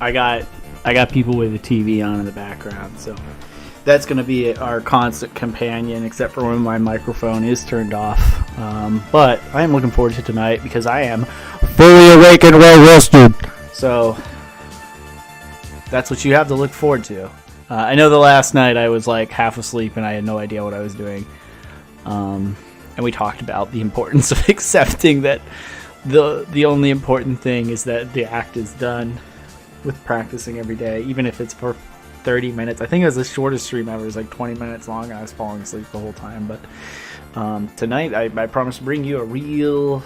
I got people with the TV on in the background, so that's going to be our constant companion, except for when my microphone is turned off. But I am looking forward to tonight because I am fully awake and well rested. So that's what you have to look forward to. I know the last night I was like half asleep and I had no idea what I was doing. And we talked about the importance of accepting that the only important thing is that the act is done with practicing every day, even if it's for 30 minutes. I think it was the shortest stream ever. It was like 20 minutes long and I was falling asleep the whole time. But tonight I promise to bring you a real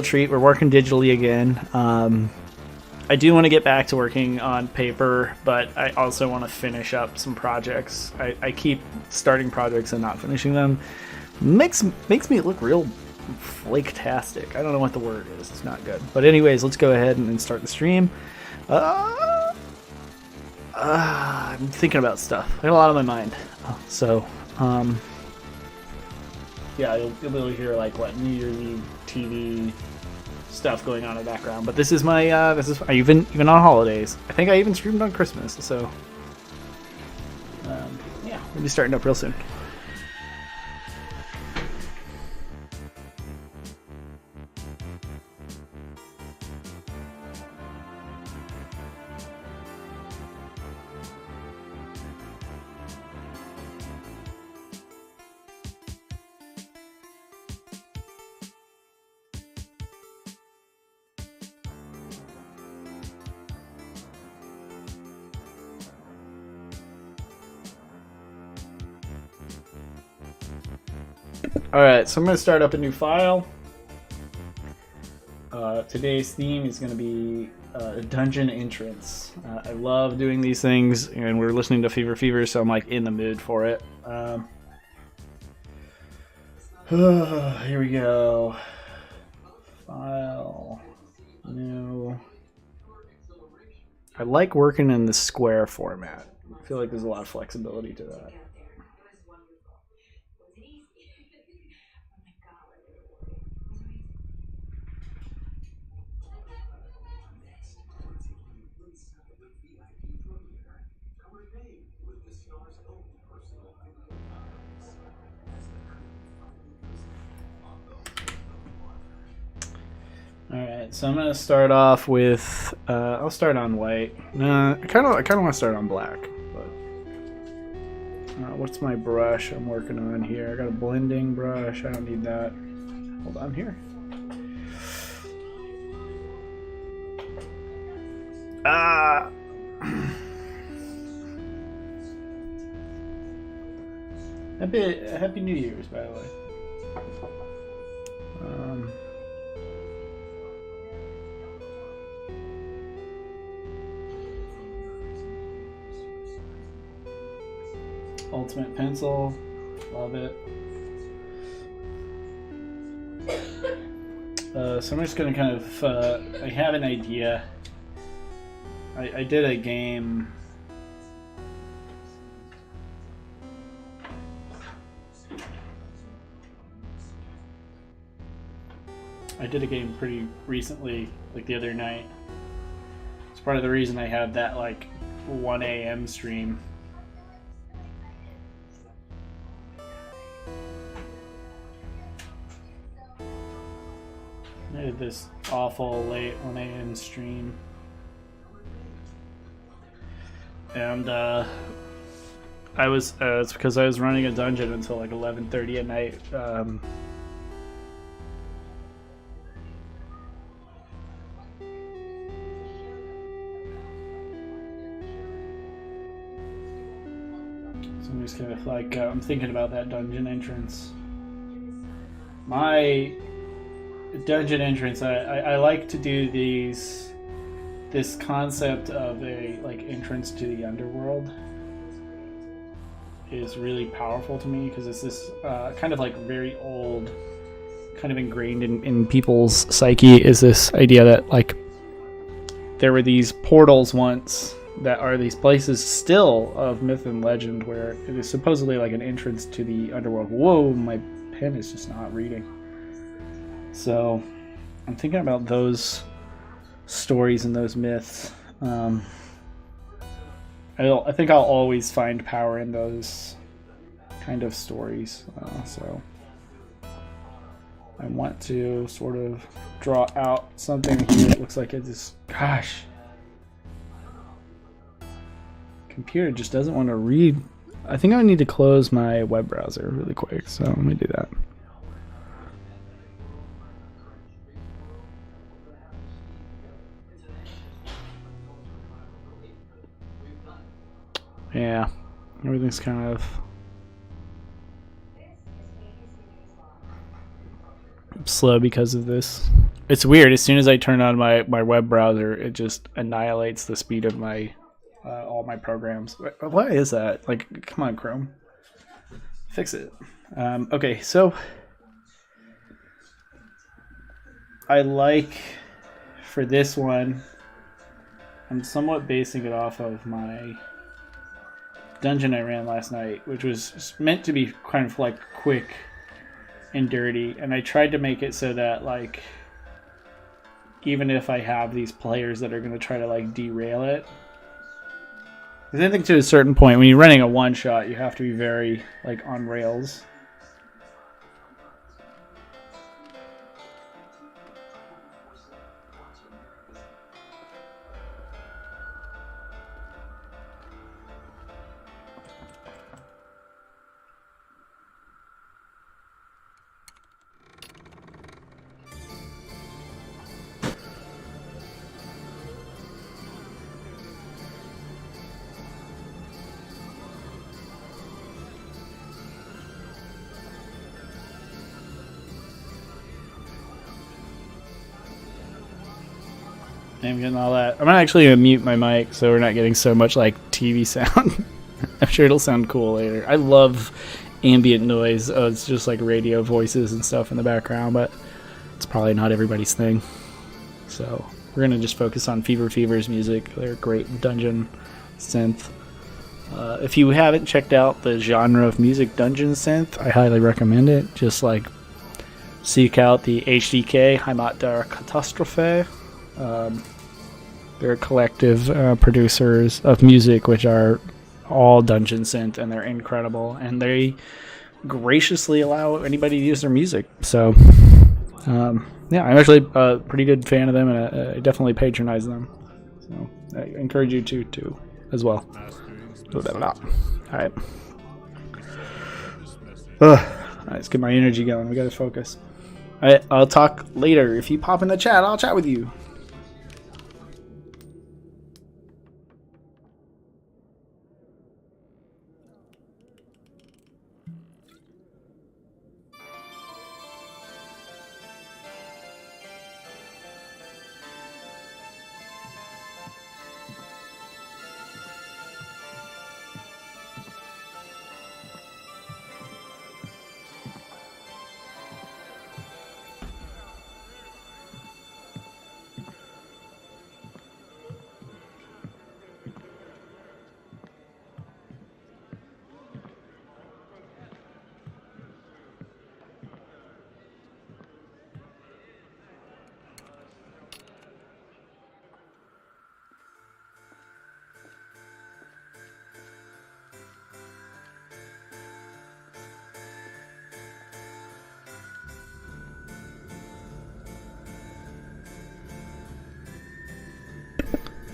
treat. We're working digitally again. I do want to get back to working on paper, but I also want to finish up some projects. I keep starting projects and not finishing them. Makes me look real flake-tastic. I don't know what the word is. It's not good. But anyways, let's go ahead and start the stream. I'm thinking about stuff. I got a lot on my mind. So, yeah, you'll be able to hear like what New Year's Eve TV stuff going on in the background. But this is my even on holidays. I think I even streamed on Christmas. So, yeah, we'll be starting up real soon. Alright, so I'm going to start up a new file. Today's theme is going to be a dungeon entrance. I love doing these things, and we're listening to Fever, so I'm like in the mood for it. Here we go. File. New. I like working in the square format. I feel like there's a lot of flexibility to that. Alright, so I'm going to start off with, I'll start on white. I kind of want to start on black. But what's my brush I'm working on here? I got a blending brush. I don't need that. Hold on here. Happy New Year's, by the way. Ultimate pencil, love it. So I'm just gonna kind of, I have an idea. I did a game. I did a game pretty recently, like the other night. It's part of the reason I have that like 1 a.m. stream. I did this awful late 1 a.m. stream. And it's because I was running a dungeon until like 11:30 at night. So I'm just kind of like, I'm thinking about that dungeon entrance. My dungeon entrance, I like to do this concept of a like entrance to the underworld is really powerful to me because it's this kind of like very old, kind of ingrained in people's psyche is this idea that like there were these portals once that are these places still of myth and legend where it is supposedly like an entrance to the underworld. Whoa, my pen is just not reading. So I'm thinking about those stories and those myths. Um, I think I'll always find power in those kind of stories. So I want to sort of draw out something here. It looks like it just, gosh. Computer just doesn't want to read. I think I need to close my web browser really quick. So let me do that. Yeah, everything's kind of slow because of this. It's weird. As soon as I turn on my web browser, it just annihilates the speed of my all my programs. Why is that? Like, come on, Chrome, fix it. Okay, so I like for this one, I'm somewhat basing it off of my dungeon I ran last night, which was meant to be kind of like quick and dirty, and I tried to make it so that, like, even if I have these players that are going to try to like derail it, because I think to a certain point when you're running a one shot, you have to be very like on rails. I'm getting all that. I'm actually going to mute my mic so we're not getting so much like TV sound. I'm sure it'll sound cool later. I love ambient noise. It's just like radio voices and stuff in the background, but it's probably not everybody's thing. So we're going to just focus on Fever's music. They're great dungeon synth. If you haven't checked out the genre of music dungeon synth, I highly recommend it. Just like seek out the HDK, Heimat der Katastrophe. They're collective producers of music, which are all dungeon synth, and they're incredible. And they graciously allow anybody to use their music. So, yeah, I'm actually a pretty good fan of them, and I definitely patronize them. So I encourage you to too, as well. All right. Let's get my energy going. We got to focus. All right, I'll talk later. If you pop in the chat, I'll chat with you.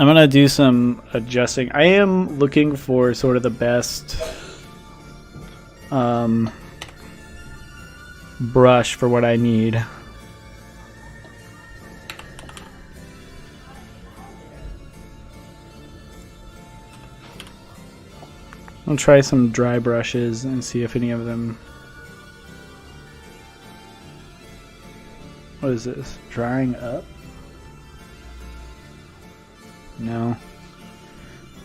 I'm going to do some adjusting. I am looking for sort of the best brush for what I need. I'll try some dry brushes and see if any of them... What is this? Drying up? No.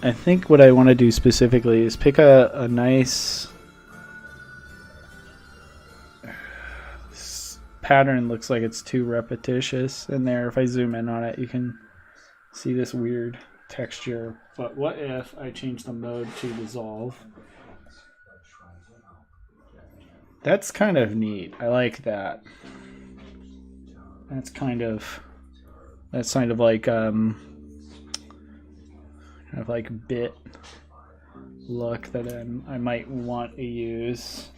I think what I want to do specifically is pick a nice... This pattern looks like it's too repetitious in there. If I zoom in on it, you can see this weird texture. But what if I change the mode to dissolve? That's kind of neat. I like that. That's kind of like kind of like bit look that I might want to use.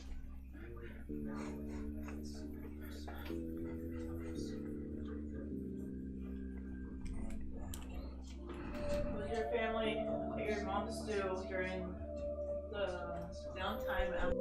What did your family, what your moms do during the downtime?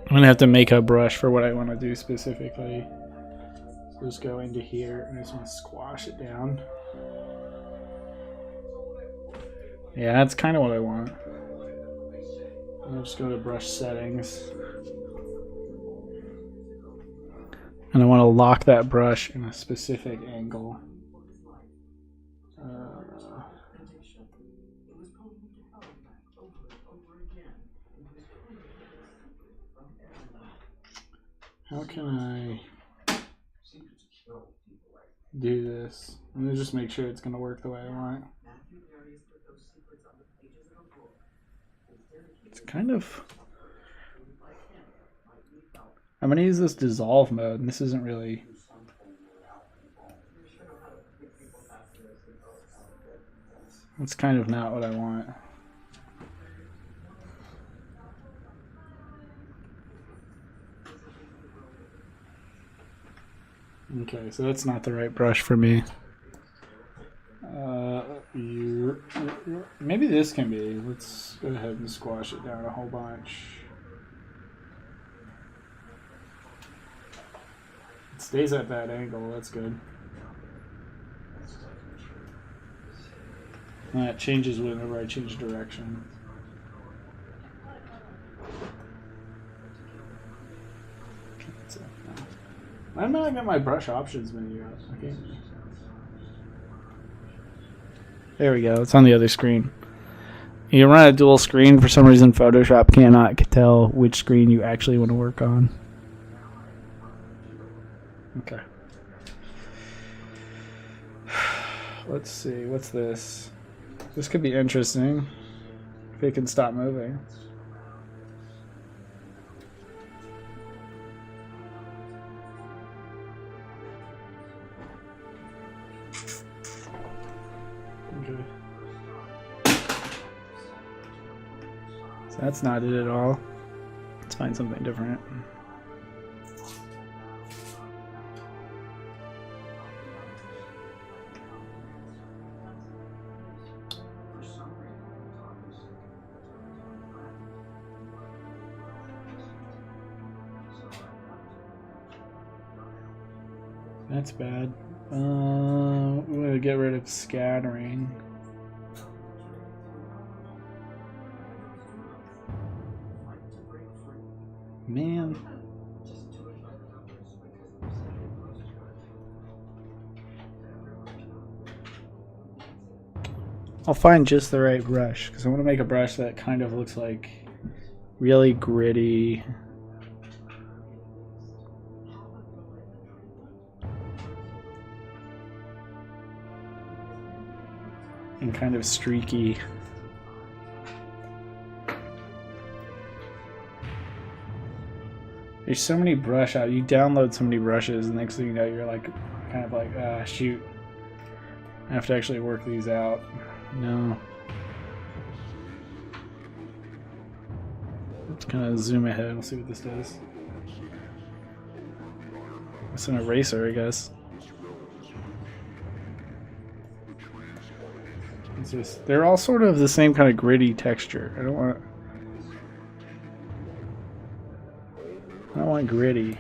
I'm gonna have to make a brush for what I want to do specifically. So just go into here and I just want to squash it down. Yeah, that's kind of what I want. I'll just go to brush settings. And I want to lock that brush in a specific angle. How can I do this? I'm gonna just make sure it's gonna work the way I want. It's kind of... I'm gonna use this dissolve mode, and this isn't really... It's kind of not what I want. Okay, so that's not the right brush for me. Maybe this can be. Let's go ahead and squash it down a whole bunch. It stays at that angle, that's good. And that changes whenever I change direction. Why am I not got my brush options menu up? Okay. There we go. It's on the other screen. You run a dual screen. For some reason, Photoshop cannot tell which screen you actually want to work on. Okay. Let's see. What's this? This could be interesting if it can stop moving. Okay. So that's not it at all. Let's find something different. That's bad. We're gonna get rid of scattering. Man. I'll find just the right brush because I want to make a brush that kind of looks like really gritty. And kind of streaky. There's so many brush out. You download so many brushes, and next thing you know, you're like, kind of like, shoot. I have to actually work these out. No. Let's kind of zoom ahead. We'll see what this does. It's an eraser, I guess. It's just, they're all sort of the same kind of gritty texture. I don't want gritty.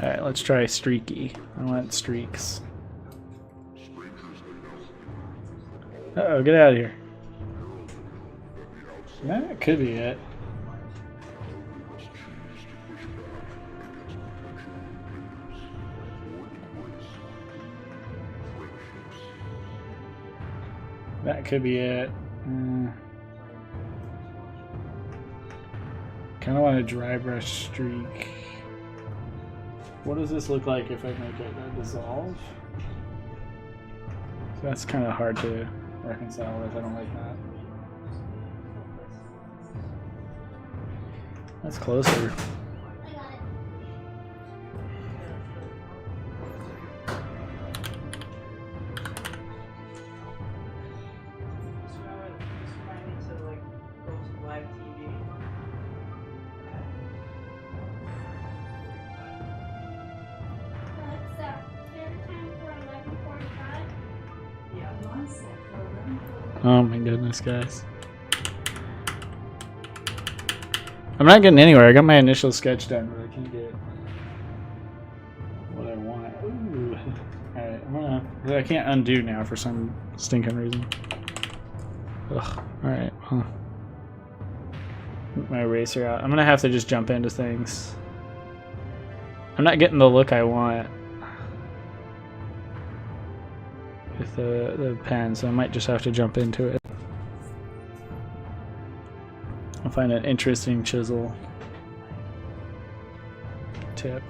Alright, let's try streaky. I want streaks. Uh-oh, get out of here. That could be it. That could be it. Kind of want a dry brush streak. What does this look like if I make it a dissolve? So that's kind of hard to reconcile with. I don't like that. That's closer. Oh my goodness, guys. I'm not getting anywhere. I got my initial sketch done, but I can't get what I want. Ooh. Alright, I can't undo now for some stinking reason. Ugh. Alright, well. Get my eraser out. I'm gonna have to just jump into things. I'm not getting the look I want with the pen, so I might just have to jump into it. I'll find an interesting chisel tip.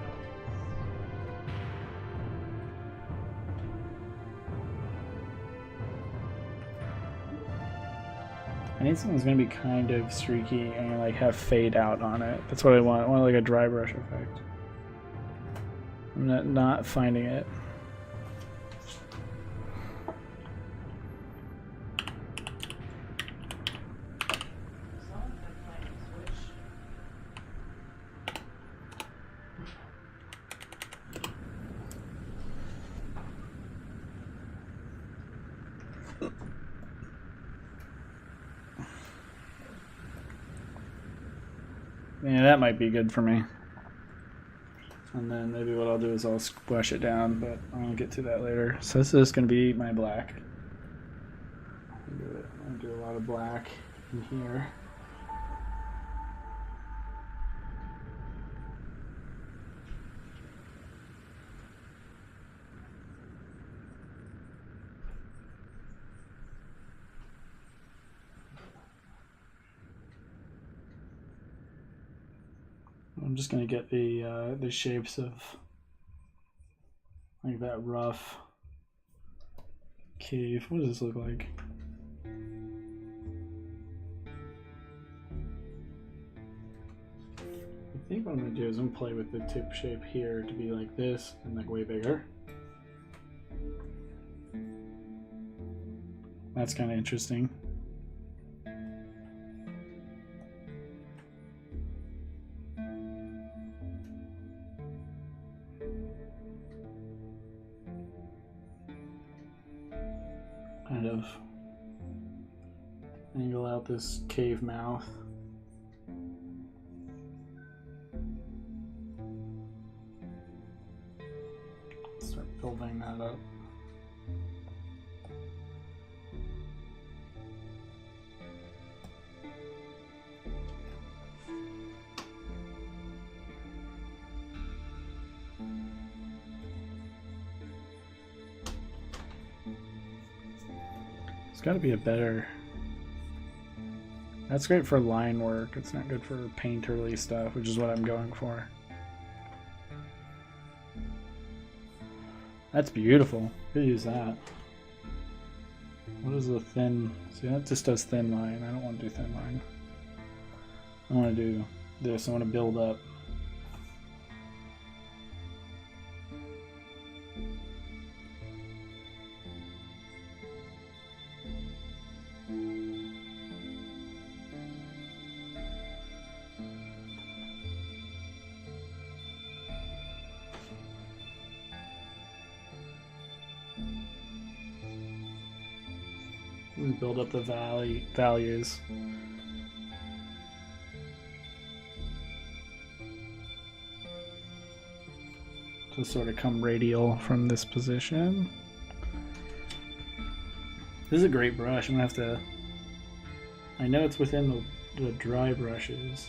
I need something that's gonna be kind of streaky and like have fade out on it. That's what I want. I want like a dry brush effect. I'm not finding it. Yeah, that might be good for me. And then maybe what I'll do is I'll squash it down, but I'll get to that later. So this is going to be my black. I'm going to do a lot of black in here. I'm just gonna get the shapes of like that rough cave. What does this look like? I think what I'm gonna do is I'm gonna play with the tip shape here to be like this and like way bigger. That's kind of interesting. Kind of angle out this cave mouth. Start building that up. It's got to be a better. That's great for line work. It's not good for painterly stuff, which is what I'm going for. That's beautiful. Could use that. What is the thin? See, that just does thin line. I don't want to do thin line. I want to do this. I want to build up. And build up the values. to sort of come radial from this position. This is a great brush. I'm gonna have to. I know it's within the dry brushes.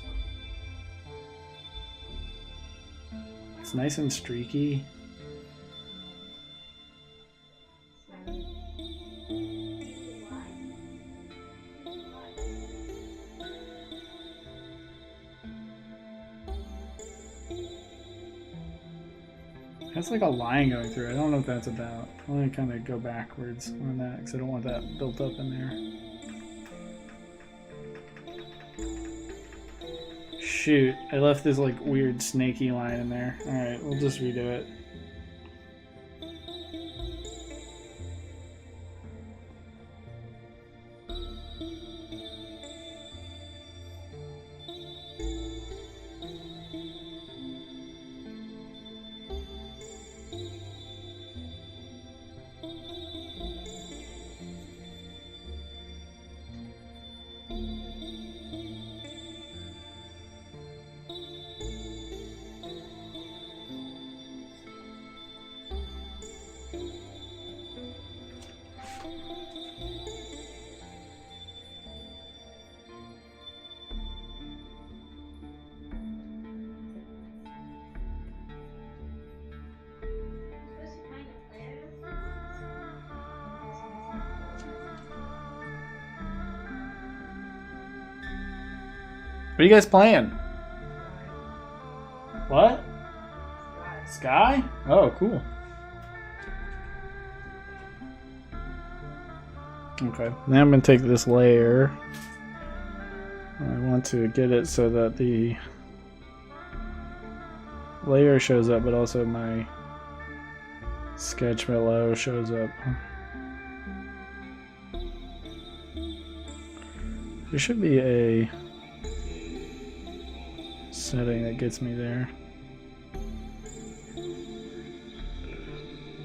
It's nice and streaky. That's like a line going through. I don't know what that's about. I'm gonna kind of go backwards on that because I don't want that built up in there. Shoot, I left this like weird snaky line in there. Alright, we'll just redo it. What are you guys playing? What? Sky? Oh, cool. Okay, now I'm going to take this layer. I want to get it so that the layer shows up, but also my sketch below shows up. There should be a setting that gets me there.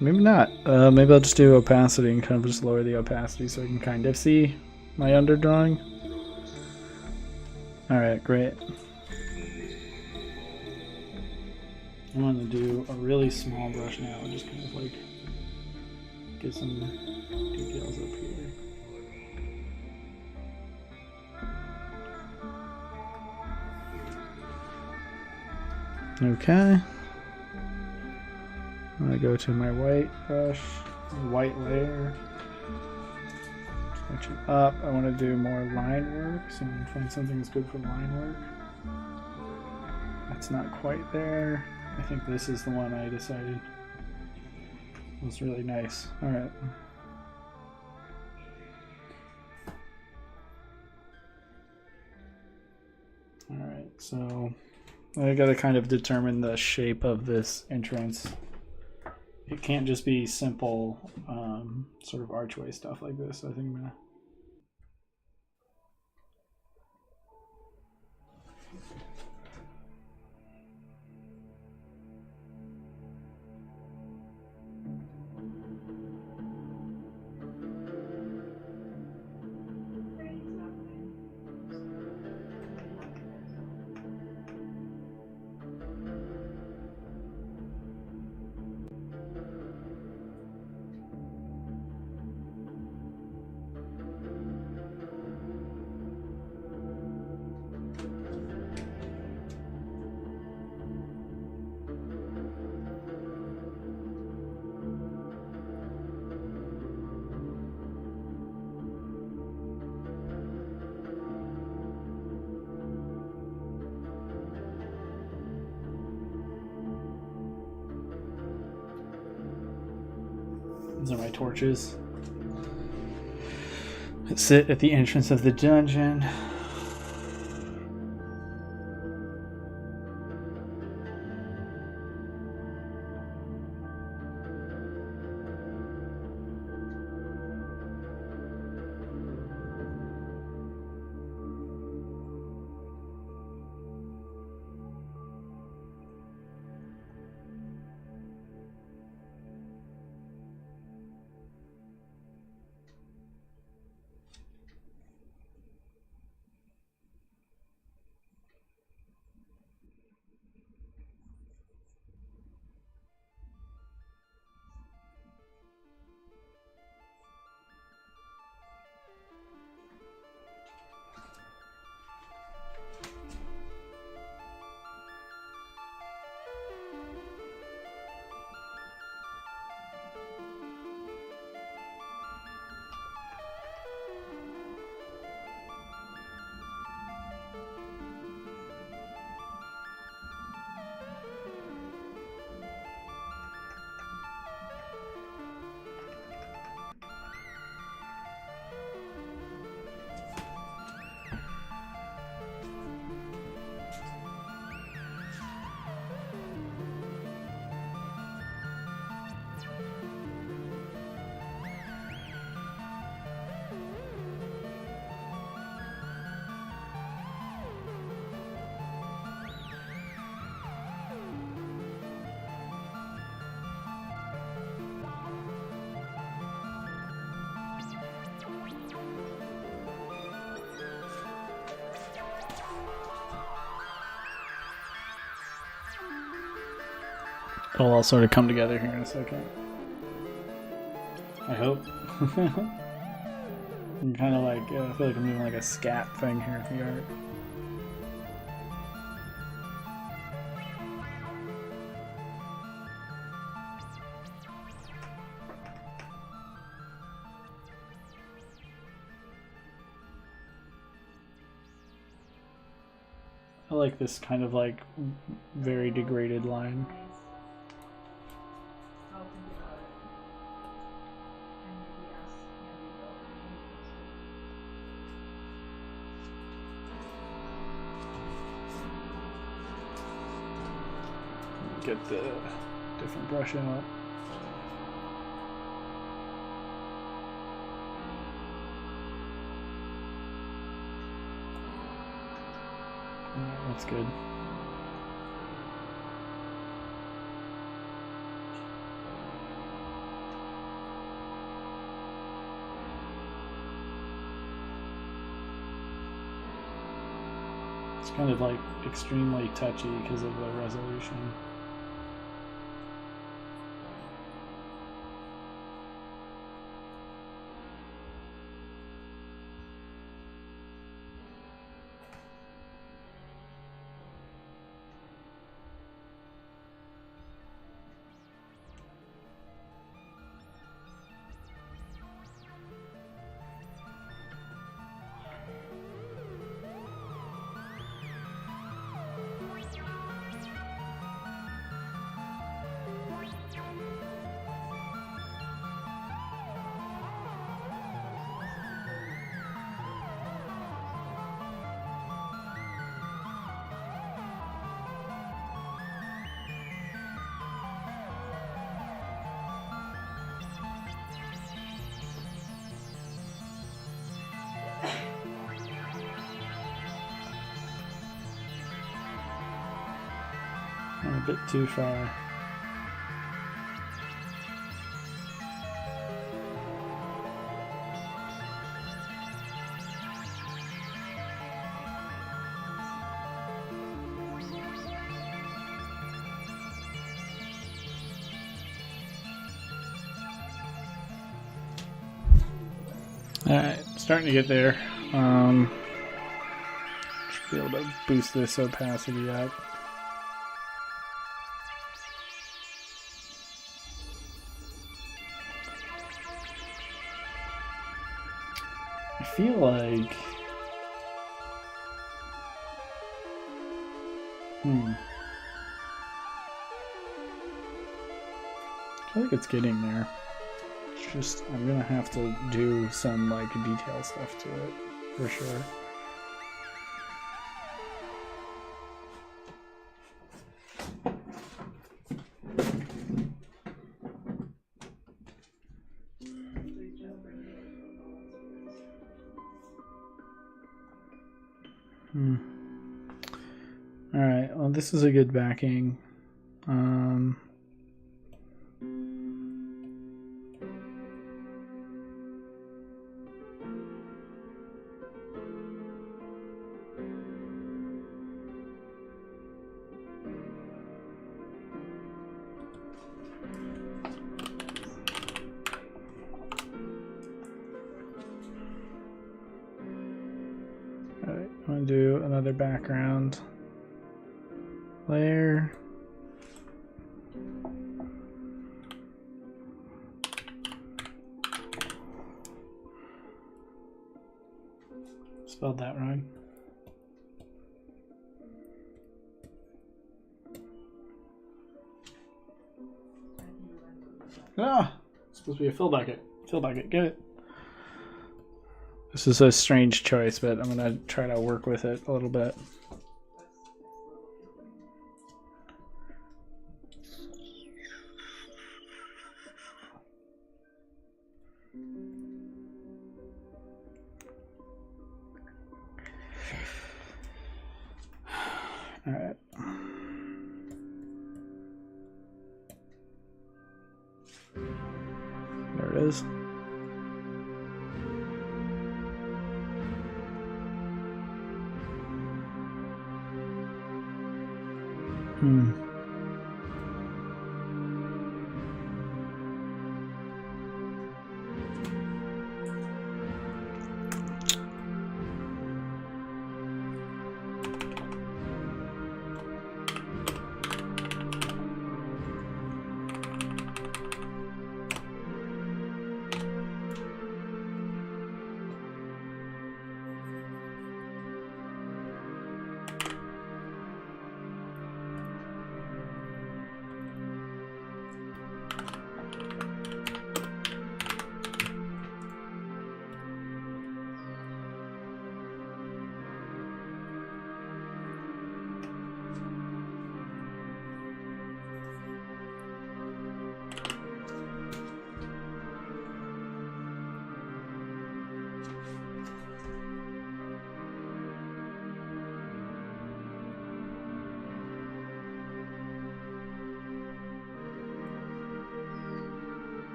Maybe not. Maybe I'll just do opacity and kind of just lower the opacity so I can kind of see my underdrawing. Alright, great. I want to do a really small brush now and just kind of like get some details up here. Okay. I'm gonna go to my white brush, white layer. Switch it up. I want to do more line work, so I'm gonna find something that's good for line work. That's not quite there. I think this is the one I decided was really nice. All right. All right, so I gotta kind of determine the shape of this entrance. It can't just be simple sort of archway stuff like this. I think I'm gonna These are my torches that sit at the entrance of the dungeon. It'll all sort of come together here in a second. I hope. I'm kind of like, I feel like I'm doing like a scat thing here with the art. I like this kind of like very degraded line. Get the different brush out. That's good. It's kind of like extremely touchy because of the resolution. A bit too far. Alright, starting to get there. Should be able to boost this opacity up. I feel like... I feel like it's getting there. It's just, I'm gonna have to do some like detail stuff to it, for sure. Alright, well this is a good backing. Alright, I'm gonna do another background layer. Spelled that wrong. Ah! It's supposed to be a fill bucket. Fill bucket, get it. This is a strange choice, but I'm gonna try to work with it a little bit. All right. There it is.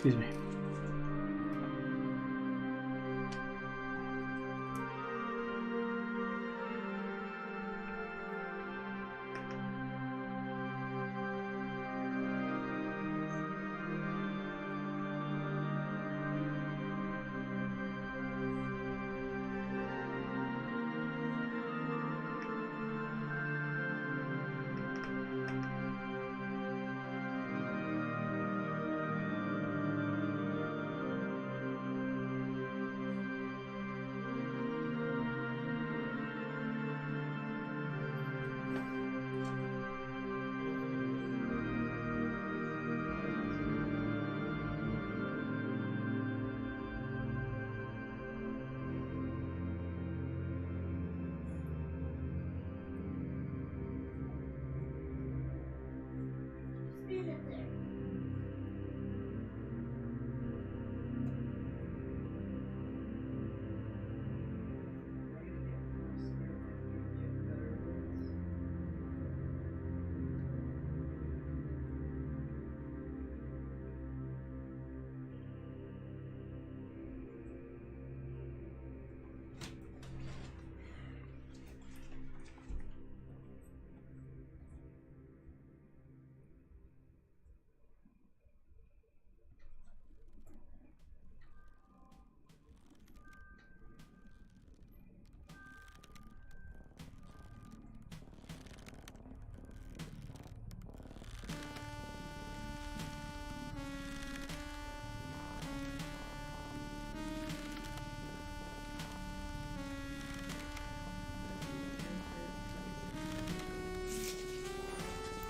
Excuse me.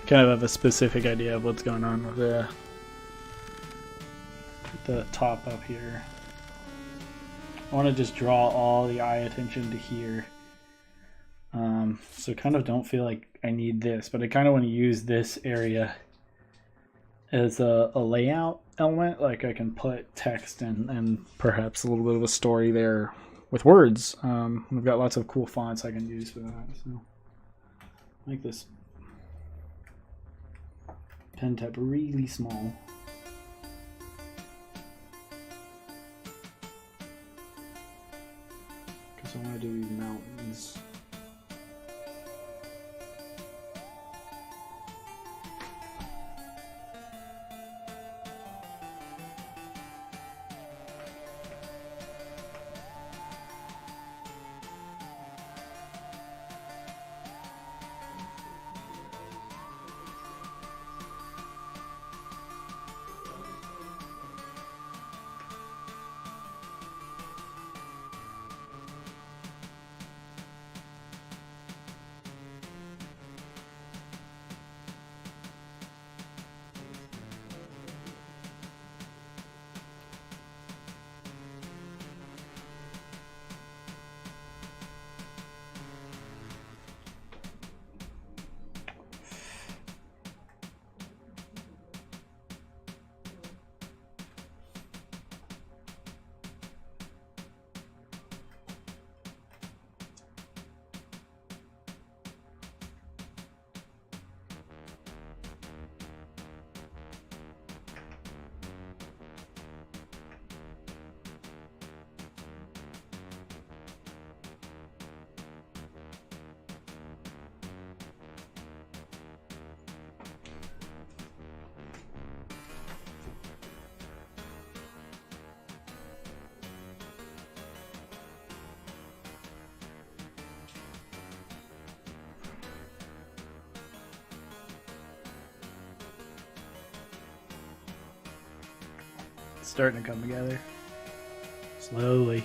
Kind of have a specific idea of what's going on with the top up here. I want to just draw all the eye attention to here. So kind of don't feel like I need this, but I kind of want to use this area as a layout element. Like I can put text and perhaps a little bit of a story there with words. We've got lots of cool fonts I can use for that. So make this pen type really small. Because I want to do these mountains. Starting to come together slowly.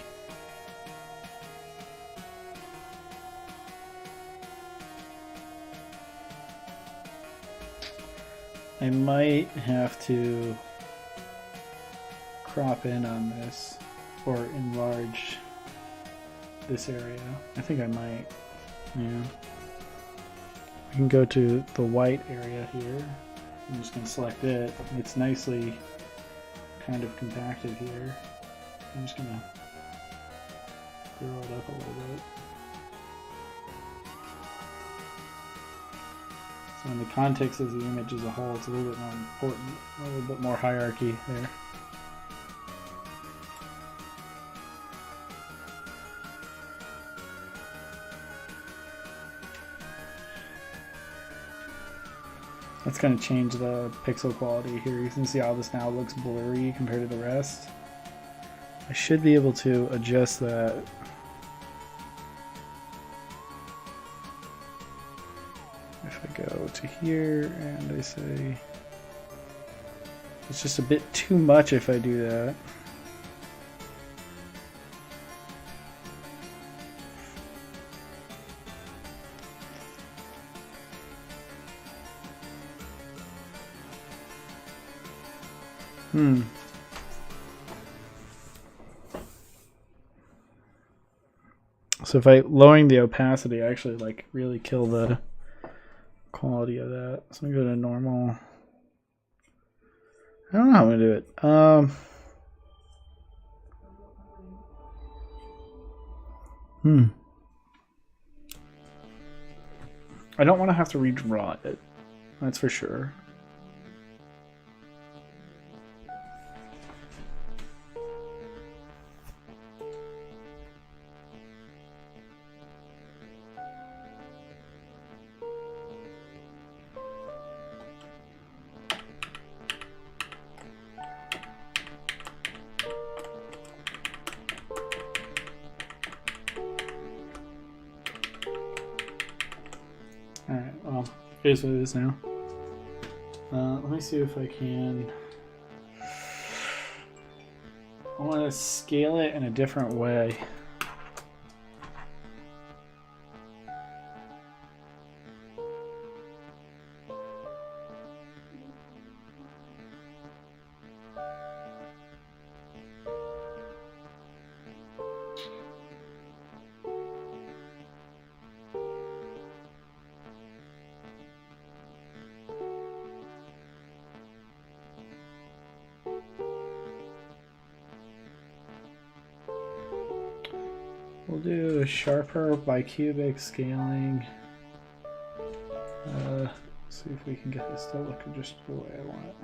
I might have to crop in on this or enlarge this area. I think I might. Yeah. We can go to the white area here. I'm just going to select it. It's nicely kind of compacted here. I'm just gonna grow it up a little bit. So in the context of the image as a whole, it's a little bit more important, a little bit more hierarchy there. That's going to change the pixel quality here. You can see how this now looks blurry compared to the rest. I should be able to adjust that. If I go to here and I say, it's just a bit too much if I do that. So if I lowering the opacity, I actually like really kill the quality of that. So I'm gonna go to normal. I don't know how I'm gonna do it. I don't want to have to redraw it. That's for sure. Alright, well, here's what it is now. Let me see if I can... I want to scale it in a different way. We'll do sharper bicubic scaling. See if we can get this to look just the way I want it.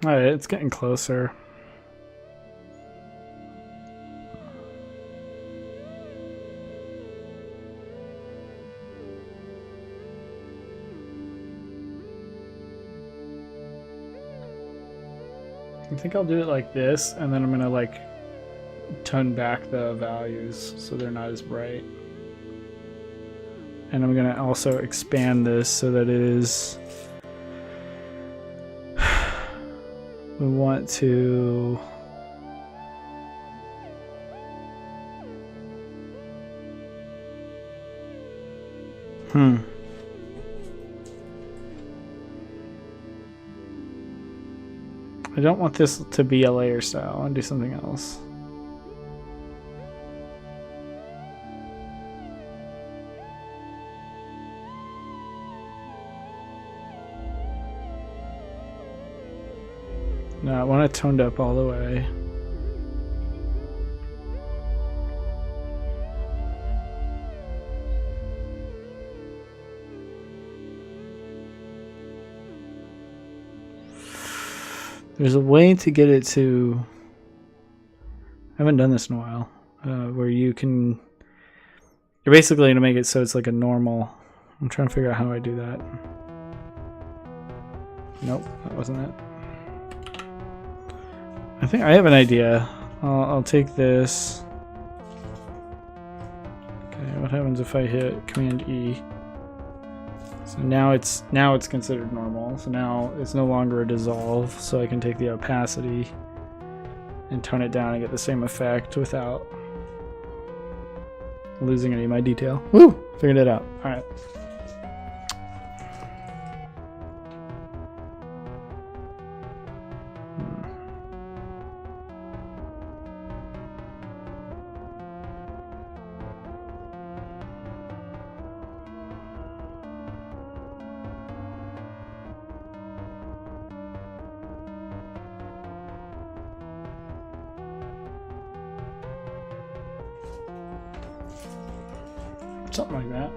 Alright, it's getting closer. I think I'll do it like this, and then I'm gonna like tone back the values so they're not as bright. And I'm gonna also expand this so that it is... We want to... I don't want this to be a layer style. I want to do something else. No, I want it toned up all the way. There's a way to get it to... I haven't done this in a while. Where you can... You're basically going to make it so it's like a normal... I'm trying to figure out how I do that. Nope, that wasn't it. I think I have an idea. I'll take this. Okay, what happens if I hit Command E? So now it's considered normal. So now it's no longer a dissolve. So I can take the opacity and tone it down and get the same effect without losing any of my detail. Woo! Figured it out. All right. Something like that.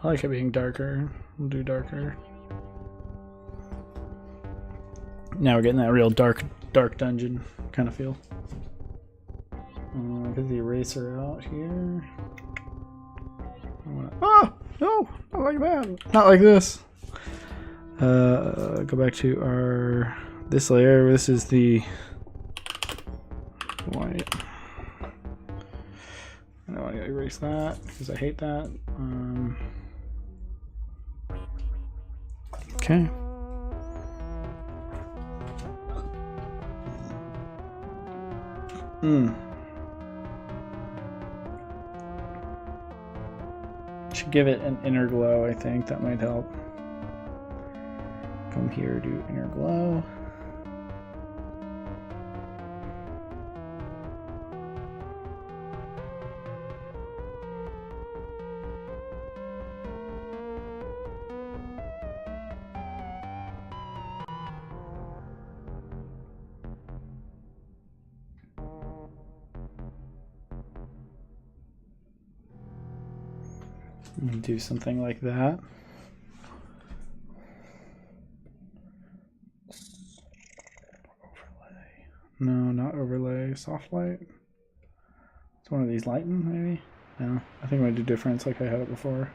I like it being darker. We'll do darker. Now we're getting that real dark dungeon kind of feel. Get the eraser out here. Oh no, not like that. Not like this. Go back to this layer. This is the white. I don't want to erase that because I hate that. Okay. Should give it an inner glow, I think. That might help. Come here, do inner glow. Do something like that. Overlay. No, not overlay. Soft light. It's one of these lighten, maybe? No, I think I'm going to do difference like I had it before.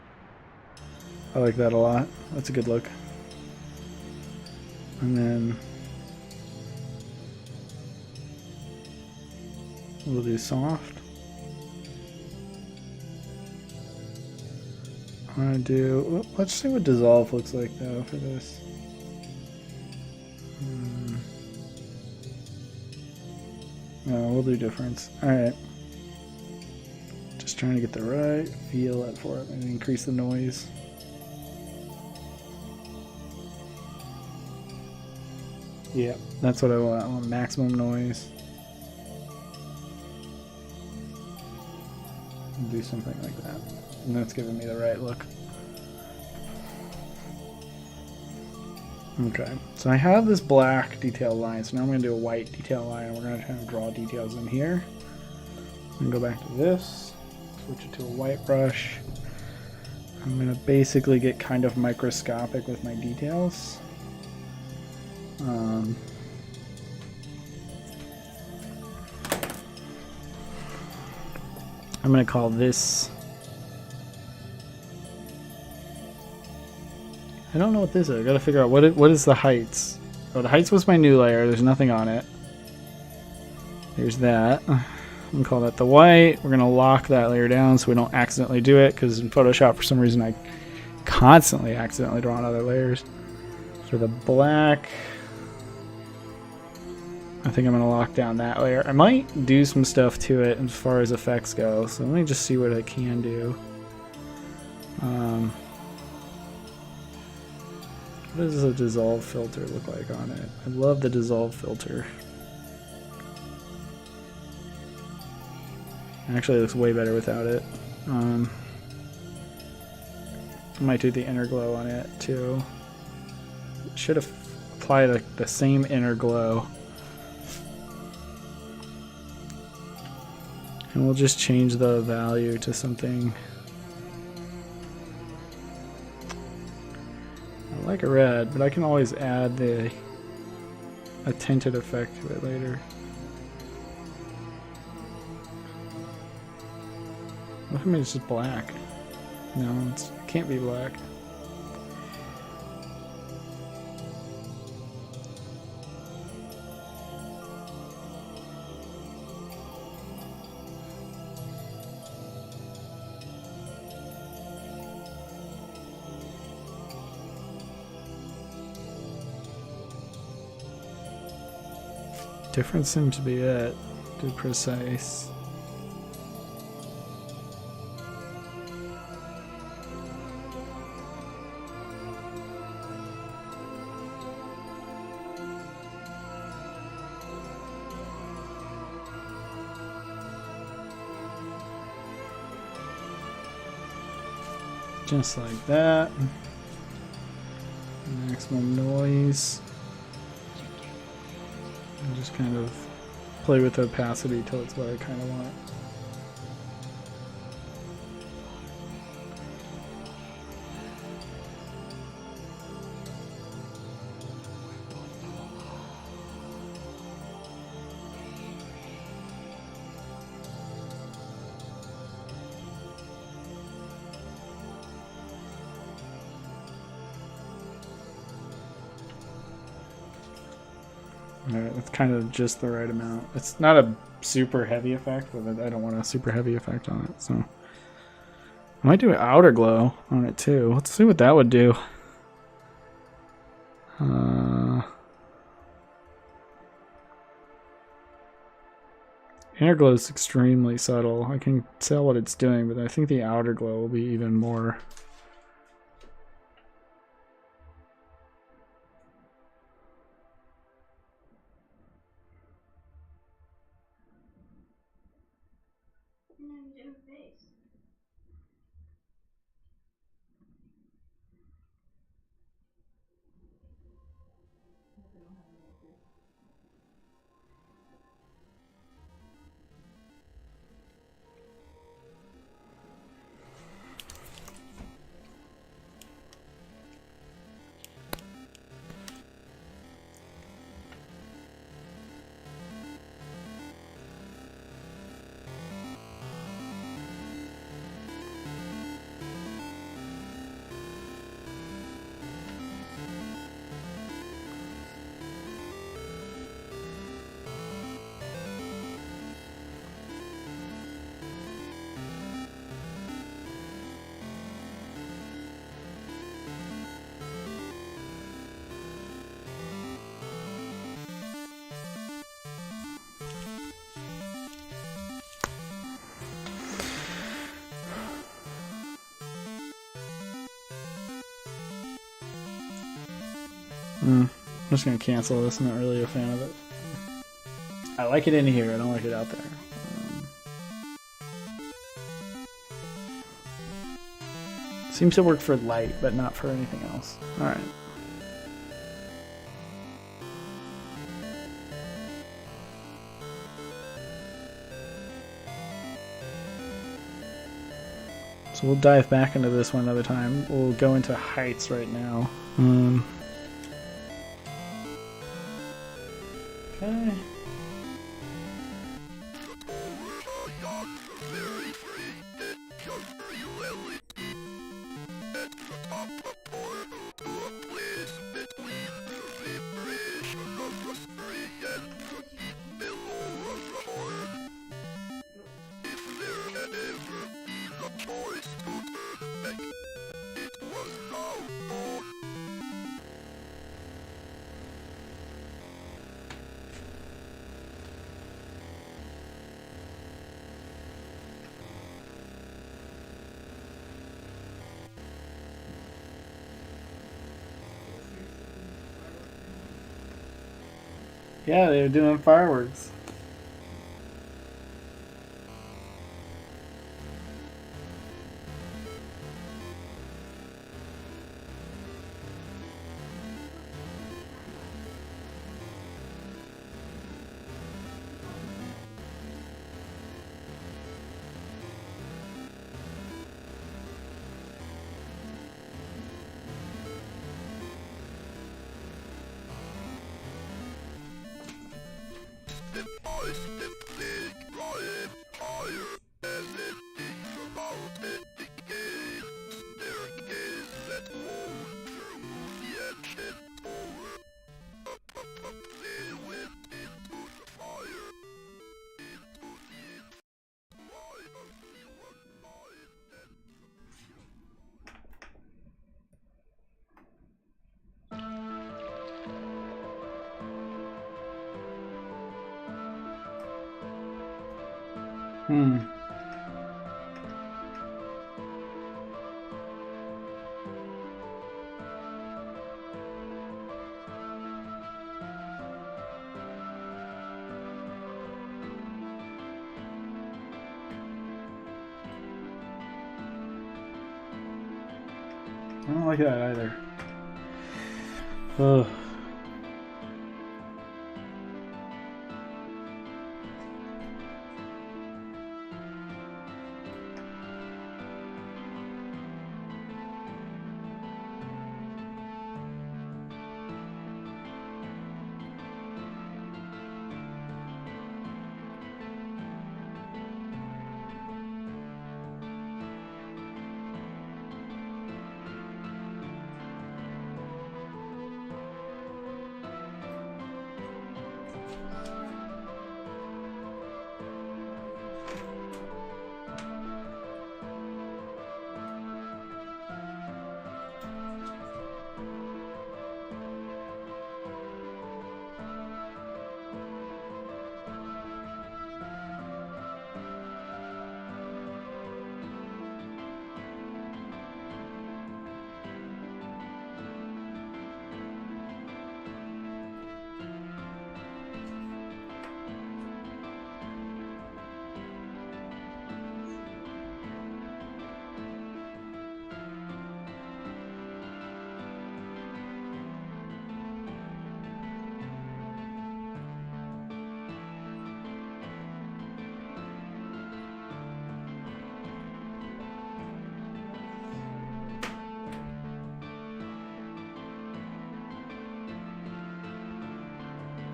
I like that a lot. That's a good look. And then we'll do soft. I'm gonna do. Let's see what dissolve looks like though for this. No, we'll do difference. All right. Just trying to get the right feel for it and increase the noise. Yeah, that's what I want. I want maximum noise. Do something like that. And that's giving me the right look. Okay, so I have this black detail line, so now I'm going to do a white detail line, and we're going to try and draw details in here. And go back to this, switch it to a white brush. I'm going to basically get kind of microscopic with my details. I'm going to call this... I don't know what this is. I gotta figure out what is the heights. Oh, the heights was my new layer. There's nothing on it. There's that. I'm gonna call that the white. We're gonna lock that layer down so we don't accidentally do it, because in Photoshop for some reason I constantly accidentally draw on other layers. So the black, I think I'm gonna lock down that layer. I might do some stuff to it as far as effects go. So let me just see what I can do. What does a dissolve filter look like on it? I love the dissolve filter. Actually, it looks way better without it. I might do the inner glow on it too. Should have applied the same inner glow. And we'll just change the value to something. I like a red, but I can always add a tinted effect to it later. What if it's just black? No, it can't be black. Difference seems to be it. Do precise. Just like that. Maximum noise. And just kind of play with the opacity till it's what I kind of want. Alright, that's kind of just the right amount. It's not a super heavy effect, but I don't want a super heavy effect on it, so. I might do an outer glow on it too. Let's see what that would do. Inner glow is extremely subtle. I can tell what it's doing, but I think the outer glow will be even more. I'm just gonna cancel this. I'm not really a fan of it. I like it in here. I don't like it out there. Seems to work for light, but not for anything else. All right. So we'll dive back into this one another time. We'll go into heights right now. Okay. Yeah, they were doing fireworks. don't like that either. Ugh.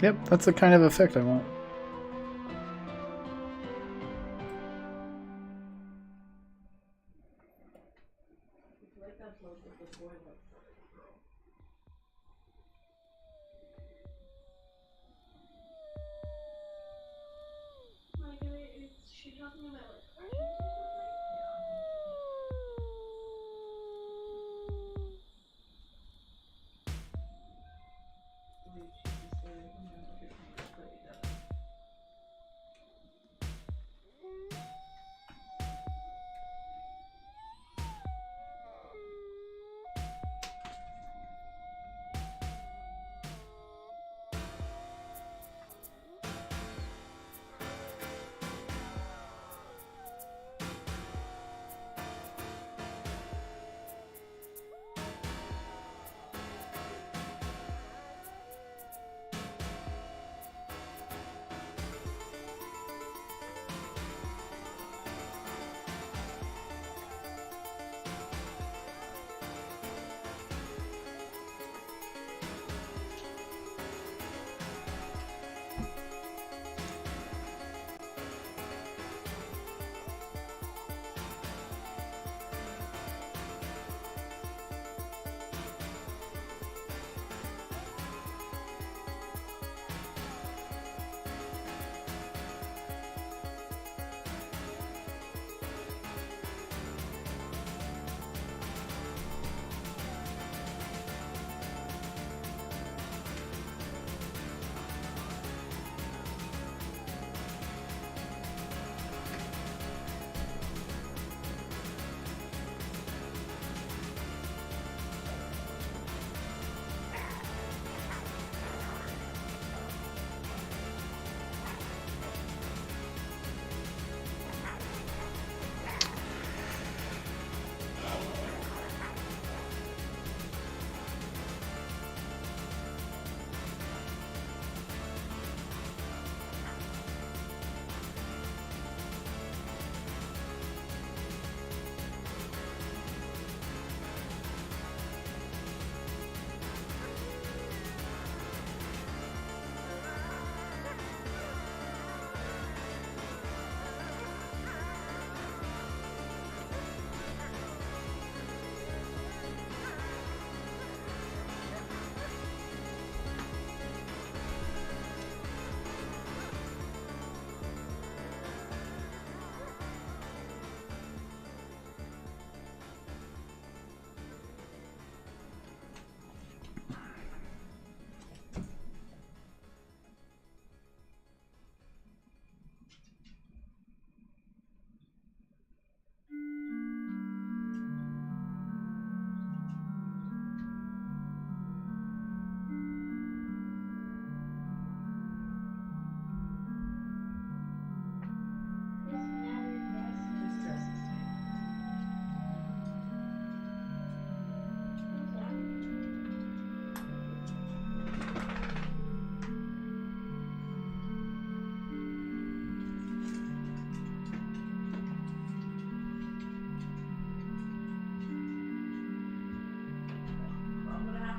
Yep, that's the kind of effect I want. Is she talking about like crashes or something? Yeah. She just said, you know, if you're trying to put together.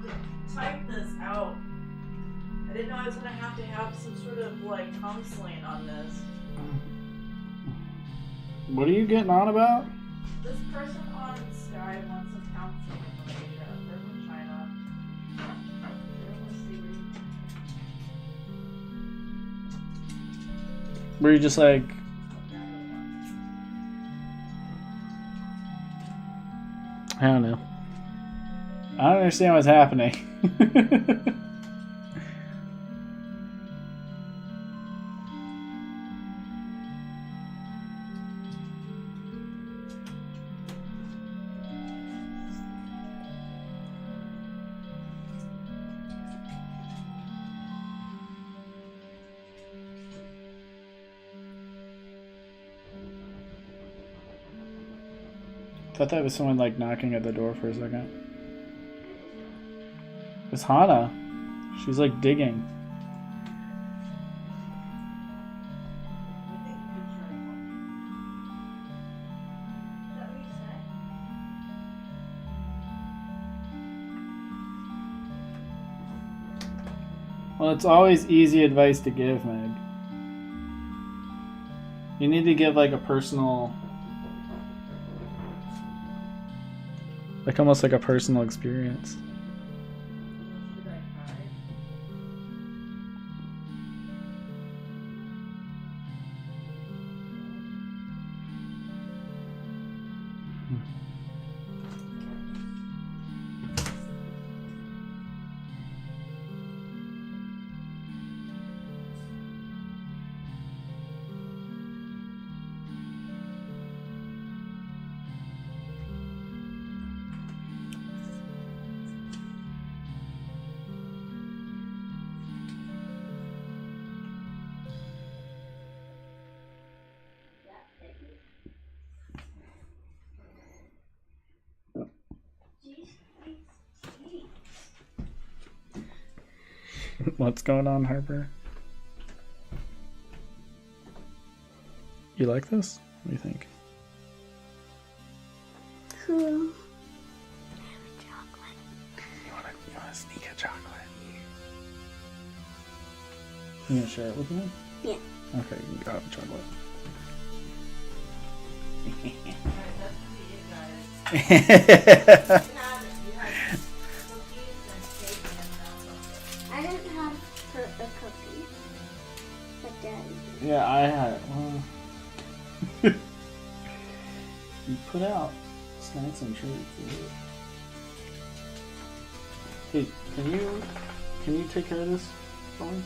to type this out. I didn't know I was gonna have to have some sort of like counseling on this. What are you getting on about? This person on Sky wants some counseling in Malaysia. They're from China. Let's see what Were you just like, I don't know. I don't understand what's happening. Thought that was someone like knocking at the door for a second. It's Hana. She's like digging. Well, it's always easy advice to give, Meg. You need to give like a personal, like almost like a personal experience. What's going on, Harper? You like this? What do you think? Cool. You want to sneak a chocolate? You gonna share it with me? Yeah. Okay, you can grab a chocolate. I didn't have a cookie, but Daddy did. Yeah, I had. Well, you put out snacks and treats. Hey, can you take care of this for me?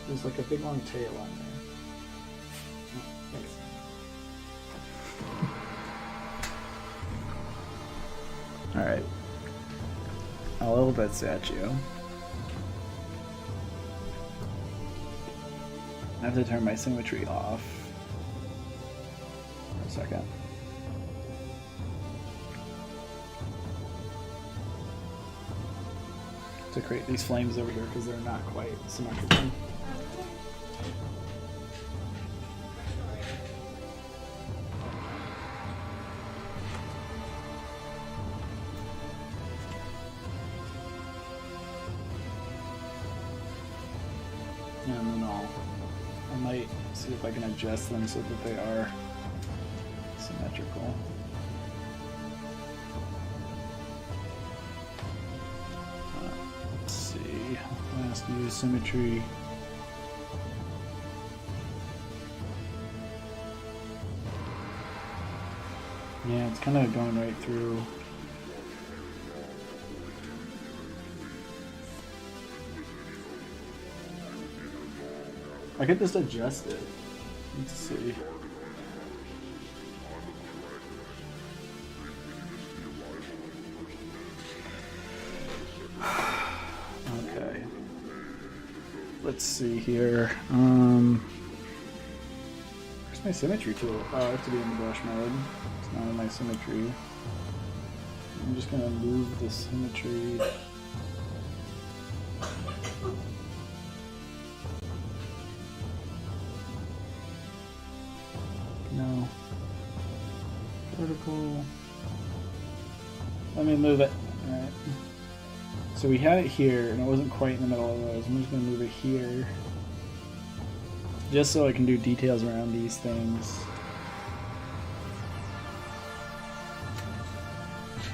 There's like a big long tail on there. Oh, thanks. All right. I'll level that statue. I have to turn my symmetry off for a second. To create these flames over here because they're not quite symmetrical. And then I might see if I can adjust them so that they are symmetrical. Let's see. Last view symmetry. Yeah, it's kind of going right through. I could just adjust it. Let's see. Okay. Let's see here. Where's my symmetry tool? Oh, I have to be in the brush mode. It's not in my symmetry. I'm just gonna move the symmetry. No. Vertical. Let me move it. Alright. So we had it here, and it wasn't quite in the middle of those. I'm just going to move it here. Just so I can do details around these things.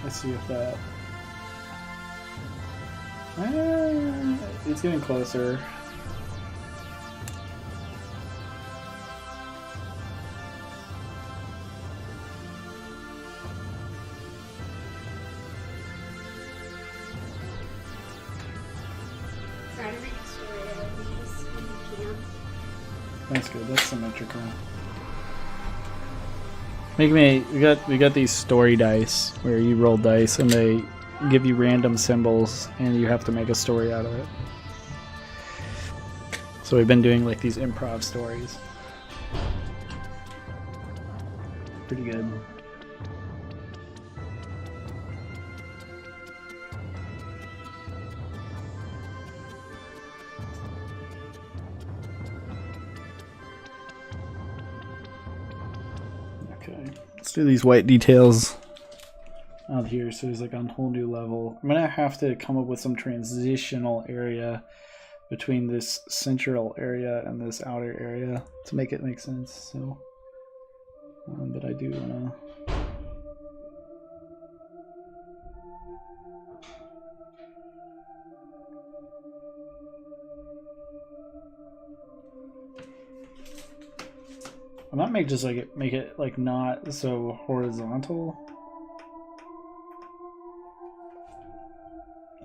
Let's see if that... it's getting closer. Try to make a story out of these when you can. That's good. That's symmetrical. We got these story dice where you roll dice and they give you random symbols and you have to make a story out of it. So we've been doing like these improv stories. Pretty good. Okay, let's do these white details out here so it's like on a whole new level. I'm gonna have to come up with some transitional area between this central area and this outer area to make it make sense. So, but I do wanna. I might make just like make it like not so horizontal.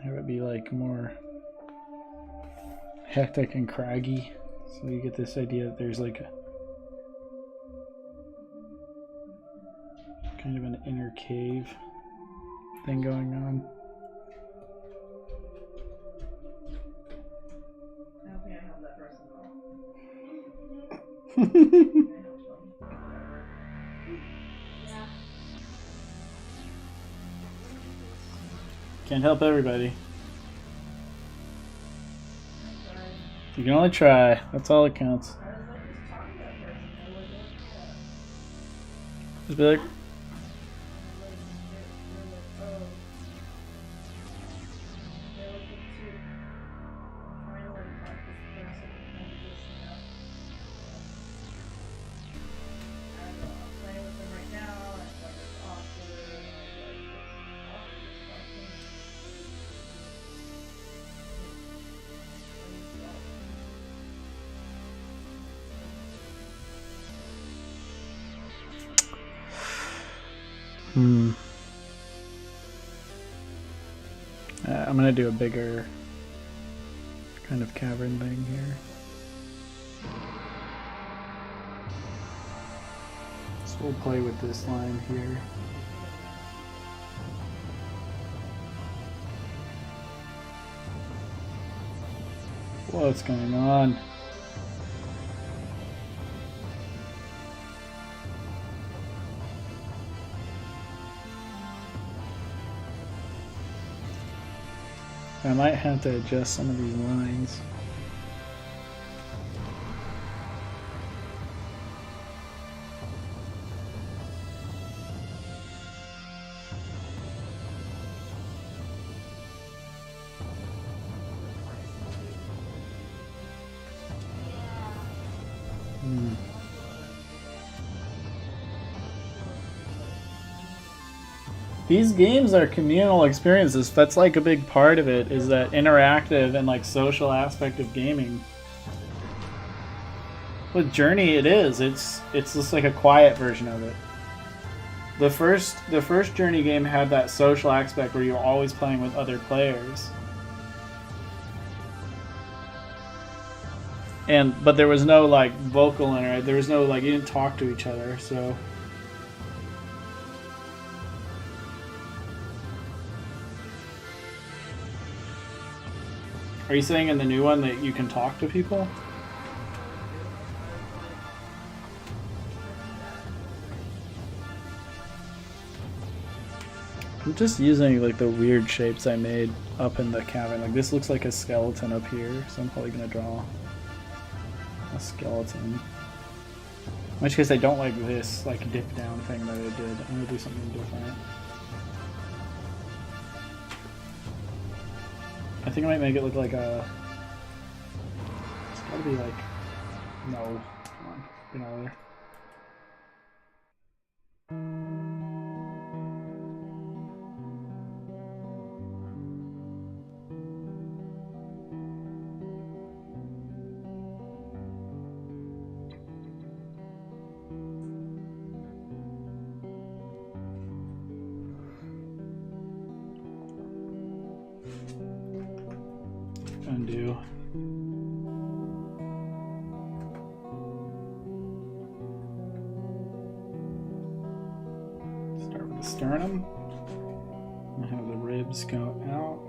It would be like more hectic and craggy, so you get this idea that there's like a kind of an inner cave thing going on. I don't think I helped that person though. Can't help everybody. You can only try. That's all that counts. Just be like, I'm gonna do a bigger kind of cavern thing here. So we'll play with this line here. What's going on? I might have to adjust some of these lines. These games are communal experiences. That's like a big part of it, is that interactive and like social aspect of gaming. With Journey, it is. It's just like a quiet version of it. The first Journey game had that social aspect where you're always playing with other players. But there was no like vocal in it. There was no like, you didn't talk to each other, so. Are you saying in the new one that you can talk to people? I'm just using like the weird shapes I made up in the cavern. Like this looks like a skeleton up here, so I'm probably gonna draw a skeleton. In which case I don't like this like dip down thing that I did. I'm gonna do something different. I think I might make it look like a. It's gotta be like. No. Come on. Get out of there. Undo. Start with the sternum. And have the ribs go out.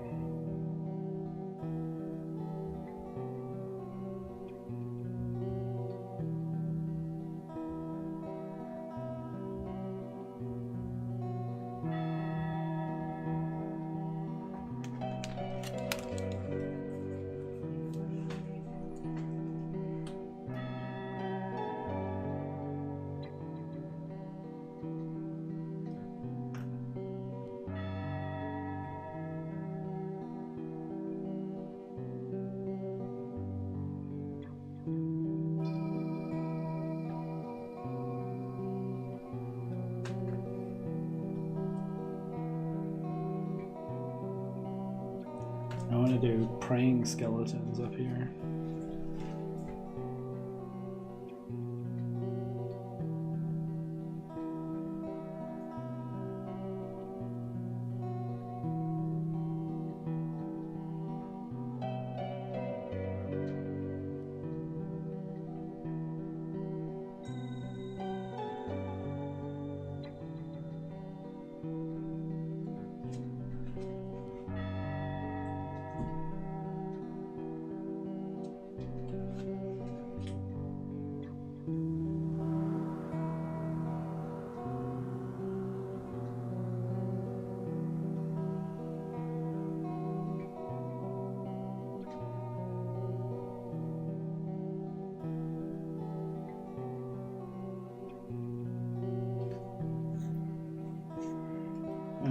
I want to do praying skeletons up here.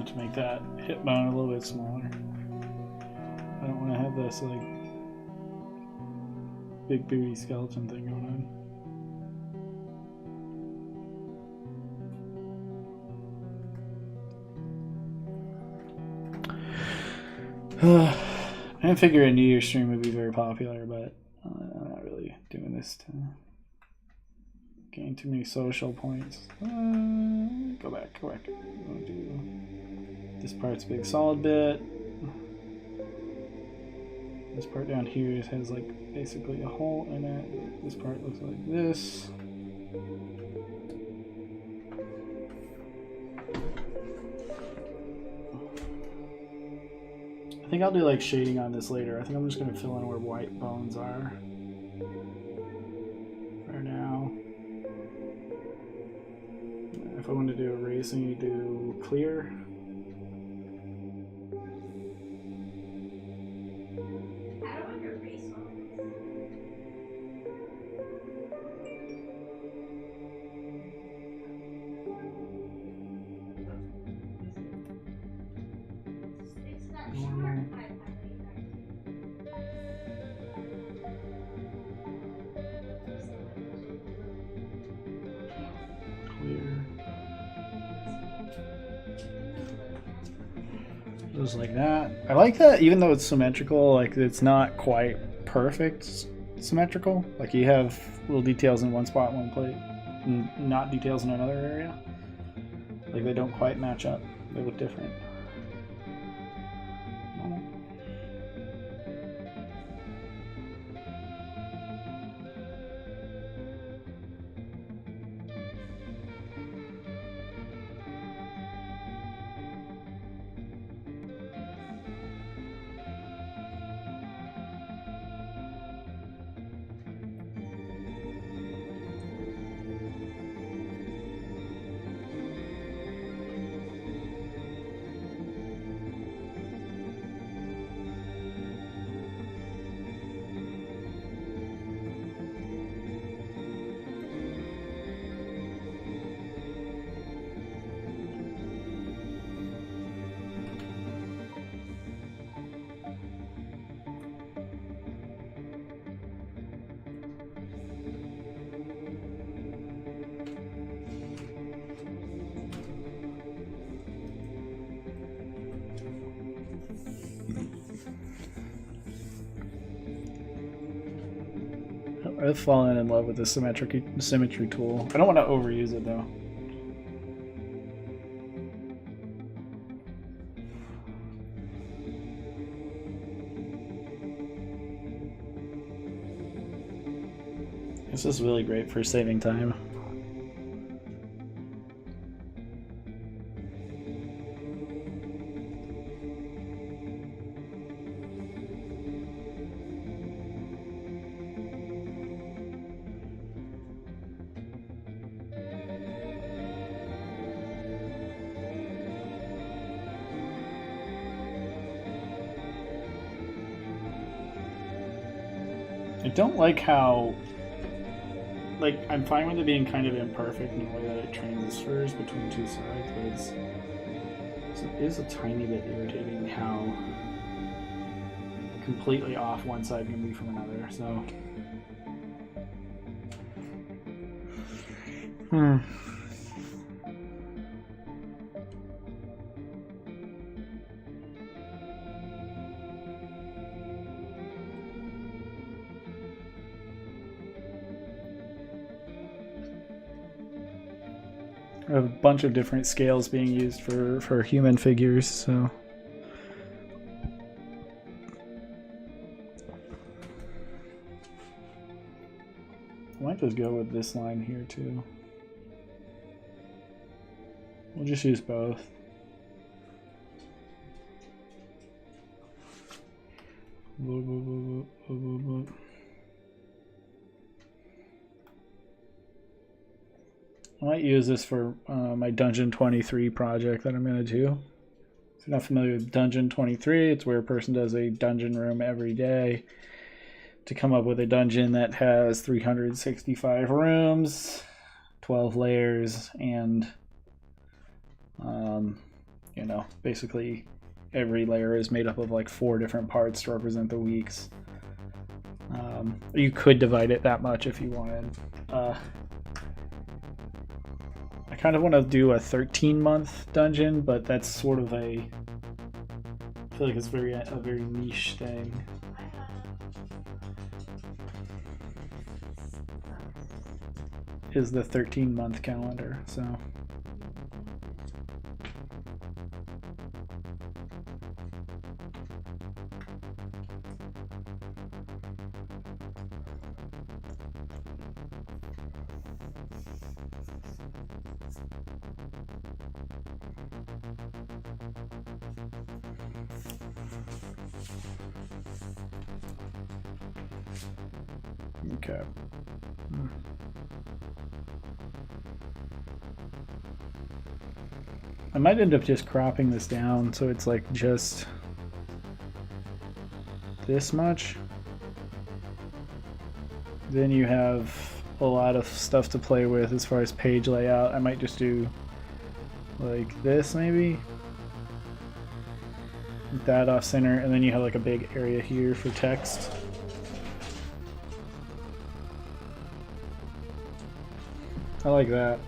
To make that hip bone a little bit smaller. I don't want to have this like big booty skeleton thing going on. I didn't figure a New Year's stream would be very popular, but I'm not really doing this to gain too many social points. Go back. I'm gonna do this part's a big solid bit. This part down here has like basically a hole in it. This part looks like this. I think I'll do like shading on this later. I think I'm just gonna fill in where white bones are for now. If I want to do erasing, you do clear. Like that. I like that even though it's symmetrical, like it's not quite perfect symmetrical. Like you have little details in one spot, one plate, and not details in another area. Like they don't quite match up. They look different. I've fallen in love with the symmetry tool. I don't want to overuse it though. This is really great for saving time. I don't like how, like, I'm fine with it being kind of imperfect in the way that it transfers between two sides, but it is a tiny bit irritating how completely off one side can be from another, so. A bunch of different scales being used for human figures, so. I might just go with this line here too. We'll just use both. I might use this for my Dungeon 23 project that I'm going to do. If you're not familiar with Dungeon 23, it's where a person does a dungeon room every day to come up with a dungeon that has 365 rooms, 12 layers, and you know, basically every layer is made up of like 4 different parts to represent the weeks. You could divide it that much if you wanted. I kind of want to do a 13-month dungeon, but that's sort of I feel like it's a very niche thing. Is the 13-month calendar, so. Okay. I might end up just cropping this down so it's like just this much. Then you have a lot of stuff to play with as far as page layout. I might just do like this maybe. That off center, and then you have like a big area here for text. I like that.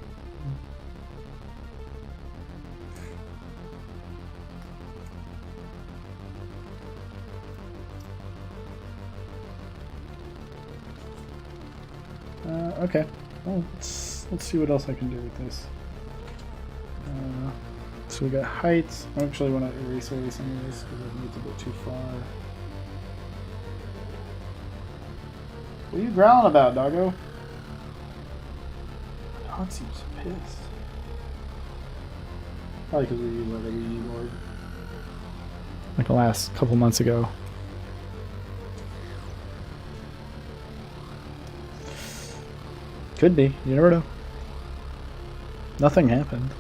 Okay. Well, let's see what else I can do with this. So we got heights. I actually want to erase away some of this because I think it's a bit too far. What are you growling about, doggo? The dog seems pissed. Probably because we used like a Ouija board. Like the last couple months ago. Could be. You never know. Nothing happened.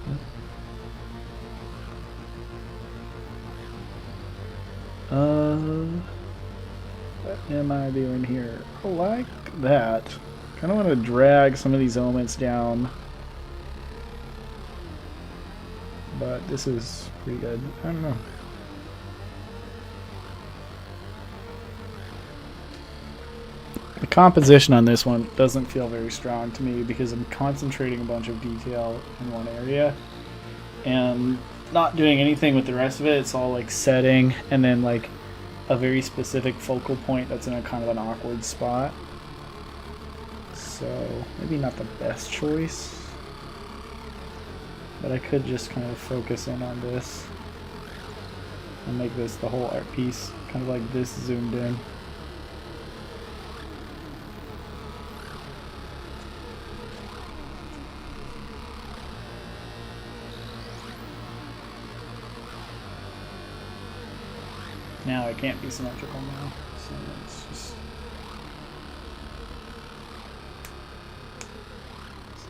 What am I doing here? I like that. Kind of want to drag some of these elements down. But this is pretty good. I don't know. The composition on this one doesn't feel very strong to me because I'm concentrating a bunch of detail in one area and not doing anything with the rest of it. It's all like setting and then like a very specific focal point that's in a kind of an awkward spot. so maybe not the best choice. But I could just kind of focus in on this and make this the whole art piece, kind of like this zoomed in. Now it can't be symmetrical now, so let's just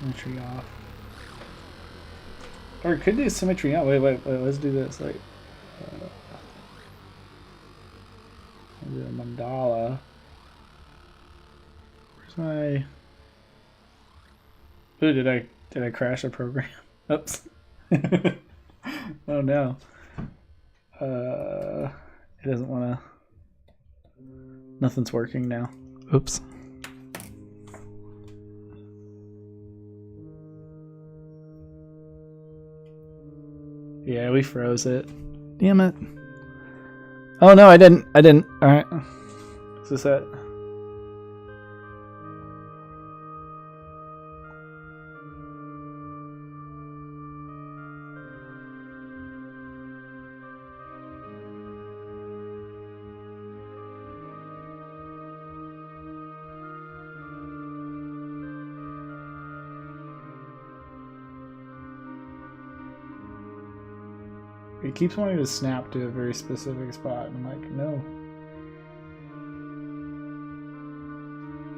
symmetry off. Or it could do symmetry on. Wait, let's do this. Like, do a mandala. Where's my? Ooh, did I crash a program? Oops. Oh no. It doesn't want to. Nothing's working now. Oops. Yeah, we froze it. Damn it. Oh no, I didn't. Alright. Is this it? It keeps wanting to snap to a very specific spot, and I'm like, no.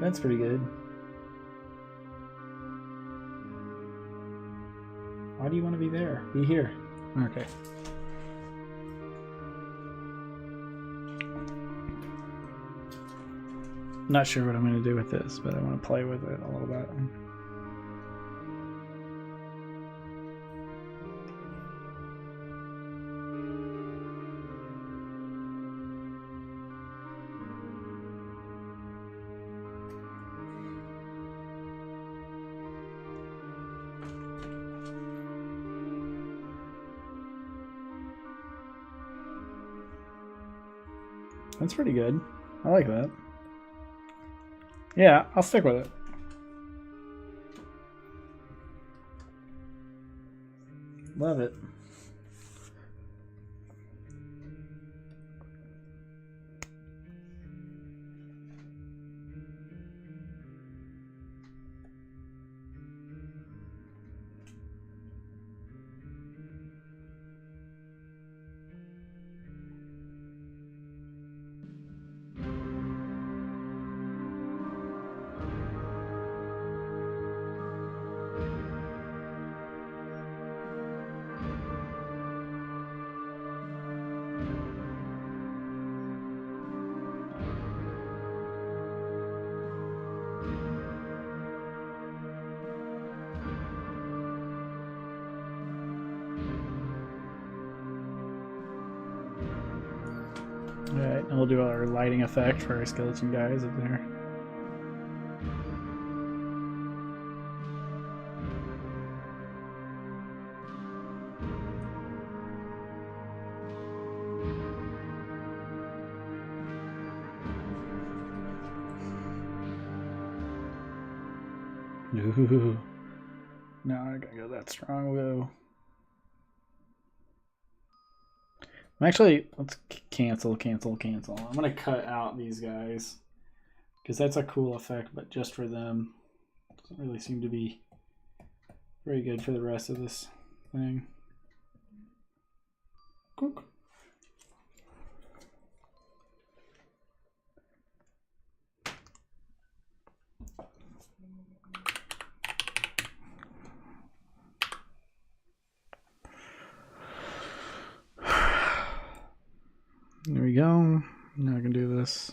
That's pretty good. Why do you want to be there? Be here. Okay. Not sure what I'm going to do with this, but I want to play with it a little bit. That's pretty good. I like that. Yeah, I'll stick with it. Love it. Alright, and we'll do our lighting effect for our skeleton guys up there. Ooh. No, I gotta go that strong though. Actually, let's cancel. I'm gonna cut out these guys because that's a cool effect, but just for them. Doesn't really seem to be very good for the rest of this thing. Cook. There we go. Now I can do this.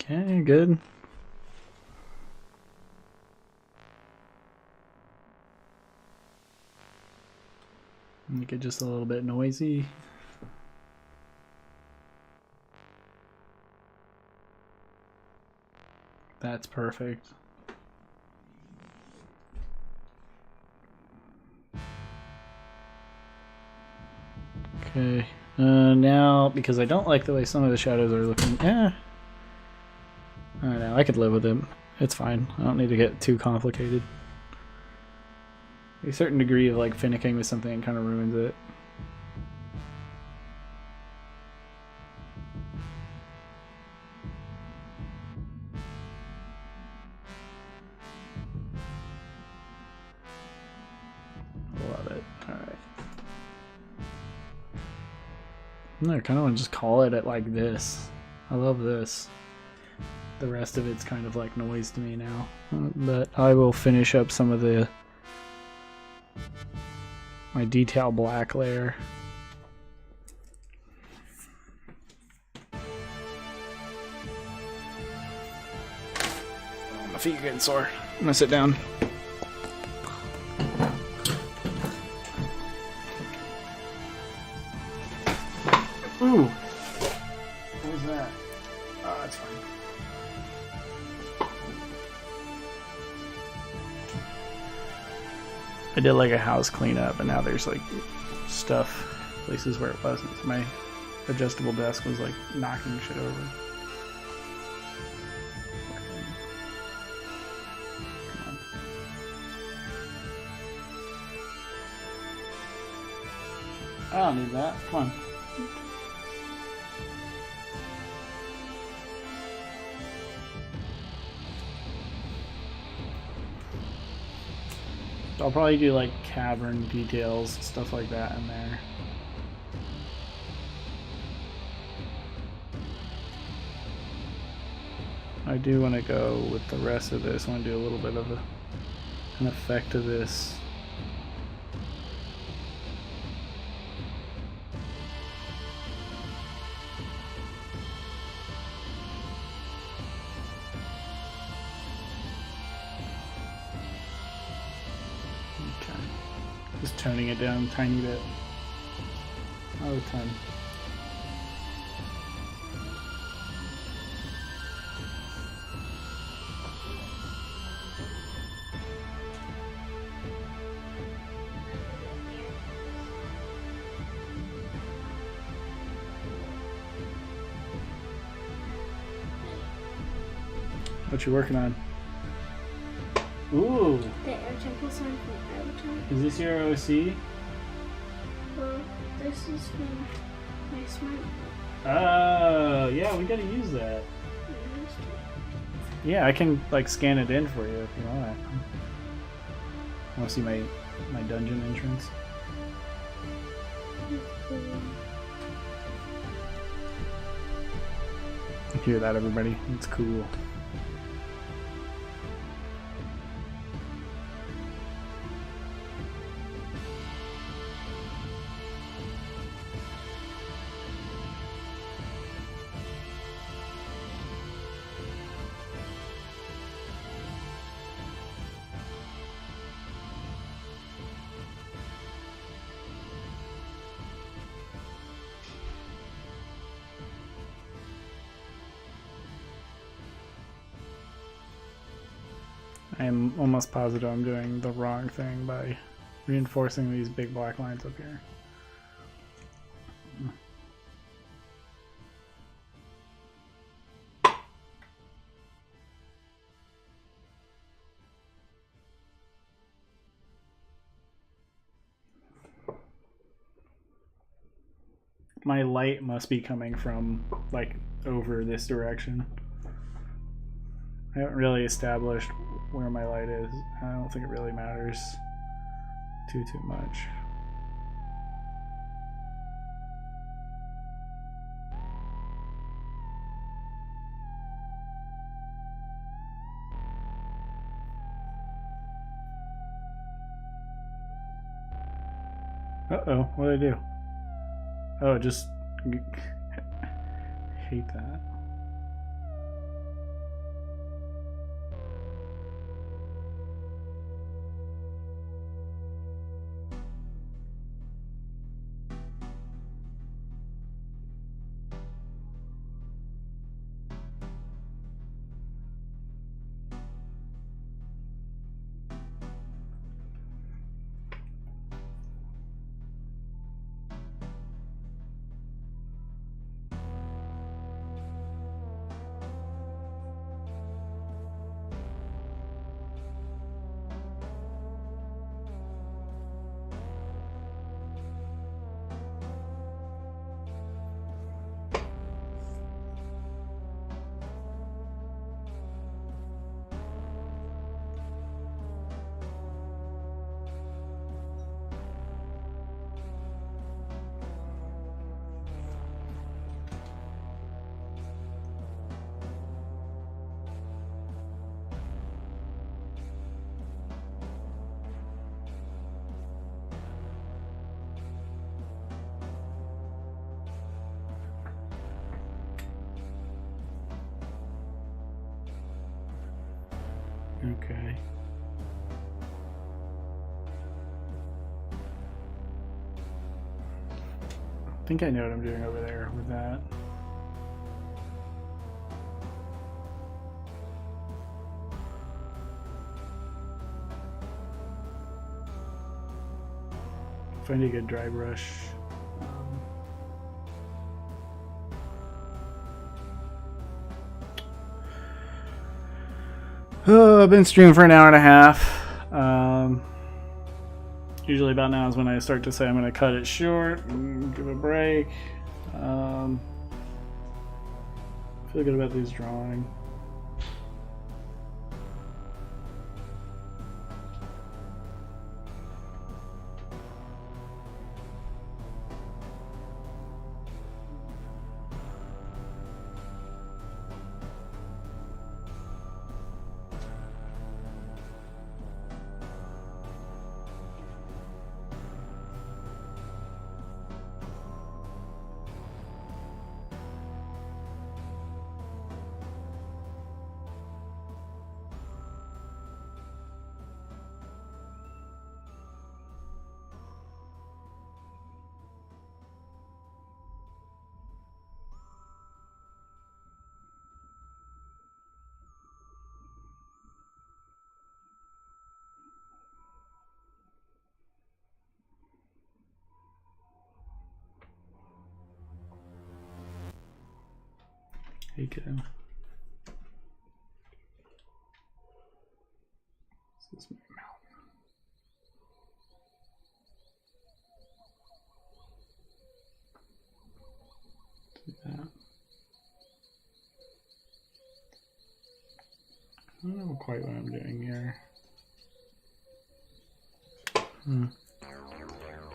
Okay, good. Make it just a little bit noisy. That's perfect. Okay, now, because I don't like the way some of the shadows are looking, I don't know, I could live with it. It's fine. I don't need to get too complicated. A certain degree of like finicking with something kind of ruins it. Love it. Alright. I kind of want to just call it at like this. I love this. The rest of it's kind of like noise to me now. But I will finish up some of my detail black layer. My feet are getting sore. I'm gonna sit down. Ooh! What was that? Oh, that's fine. I did like a house cleanup, and now there's like stuff, places where it wasn't. So my adjustable desk was like knocking shit over. Come on. I don't need that. Come on. I'll probably do like cavern details, stuff like that in there. I do want to go with the rest of this. I want to do a little bit of an effect to this. Just toning it down a tiny bit. Not a ton. What you working on? Ooh! The air temple sign from Avatar. Is this your OC? Well, this is from my smart. Oh, yeah, we gotta use that. Yeah, I can like scan it in for you if you want. Want to see my dungeon entrance? Hear that, everybody? It's cool. I'm almost positive I'm doing the wrong thing by reinforcing these big black lines up here. My light must be coming from like over this direction. I haven't really established where my light is. I don't think it really matters too much. Uh-oh, what did I do? Oh, just hate that. Okay. I think I know what I'm doing over there with that. Find a good dry brush. I've been streaming for an hour and a half. Usually about now is when I start to say I'm going to cut it short and give a break. I feel good about these drawing. Hey kid. This is my mouth. Do that. I don't know quite what I'm doing here. I'm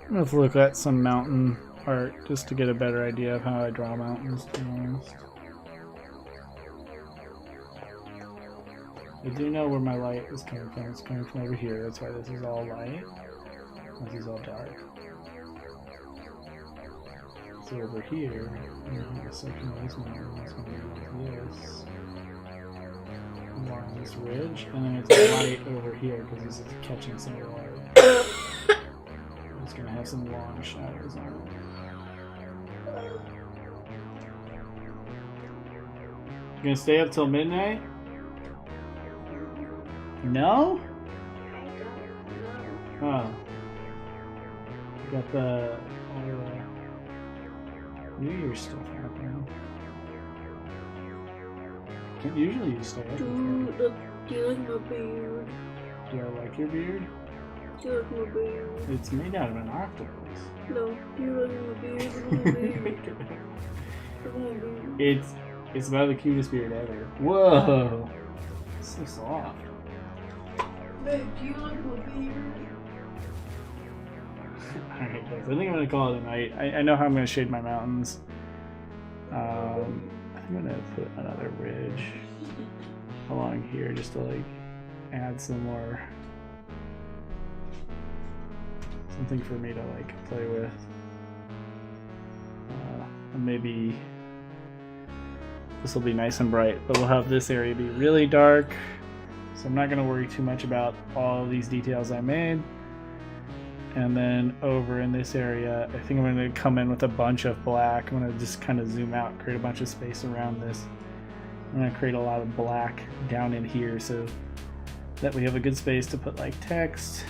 gonna have to look at some mountain art just to get a better idea of how I draw mountains, to be honest. I do know where my light is coming from. It's coming from over here. That's why this is all light. This is all dark. So over here, a section of this mountain is going to be this. Along this ridge. And then it's light over here because this is catching some of the light. It's going to have some long shadows on it. You going to stay up till midnight? No? Oh. Got the New Year's stuff happening. Usually you stay up. Do you like my beard? Do I like your beard? Do you like my beard? It's made out of an octopus. No, do you like my beard? Look at my beard. It's about the cutest beard ever. Whoa! It's so soft. Babe, do you like my beard? Alright guys, I think I'm going to call it a night. I know how I'm going to shade my mountains. I'm going to put another ridge along here just to like add some more, something for me to like play with. And maybe this will be nice and bright, but we'll have this area be really dark. So I'm not going to worry too much about all of these details I made. And then over in this area, I think I'm going to come in with a bunch of black. I'm going to just kind of zoom out, create a bunch of space around this. I'm going to create a lot of black down in here so that we have a good space to put like text.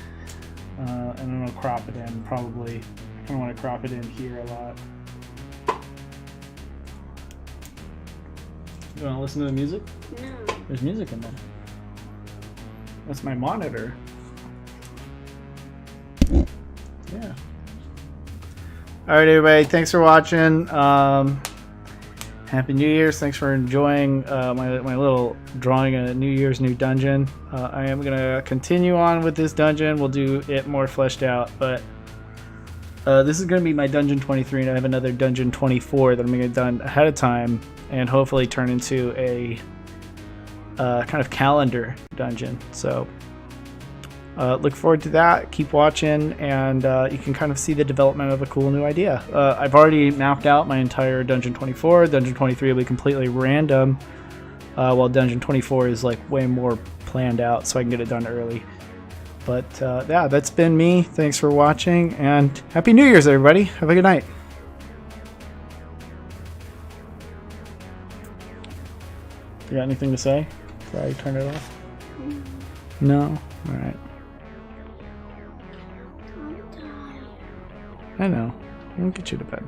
And then I'll crop it in probably. I kind of want to crop it in here a lot. You want to listen to the music? No. There's music in there. That's my monitor. Yeah. Alright everybody, thanks for watching. Happy New Year's. Thanks for enjoying my little drawing a New Year's new dungeon. I am going to continue on with this dungeon. We'll do it more fleshed out, but this is going to be my dungeon 23, and I have another dungeon 24 that I'm going to get done ahead of time and hopefully turn into a kind of calendar dungeon. So look forward to that. Keep watching, and you can kind of see the development of a cool new idea. I've already mapped out my entire dungeon 24. Dungeon 23 will be completely random, while dungeon 24 is like way more planned out so I can get it done early. But yeah, that's been me. Thanks for watching, and Happy New Year's, everybody. Have a good night. You got anything to say before I turn it off? No? All right. I'm tired. I know. I'll get you to bed.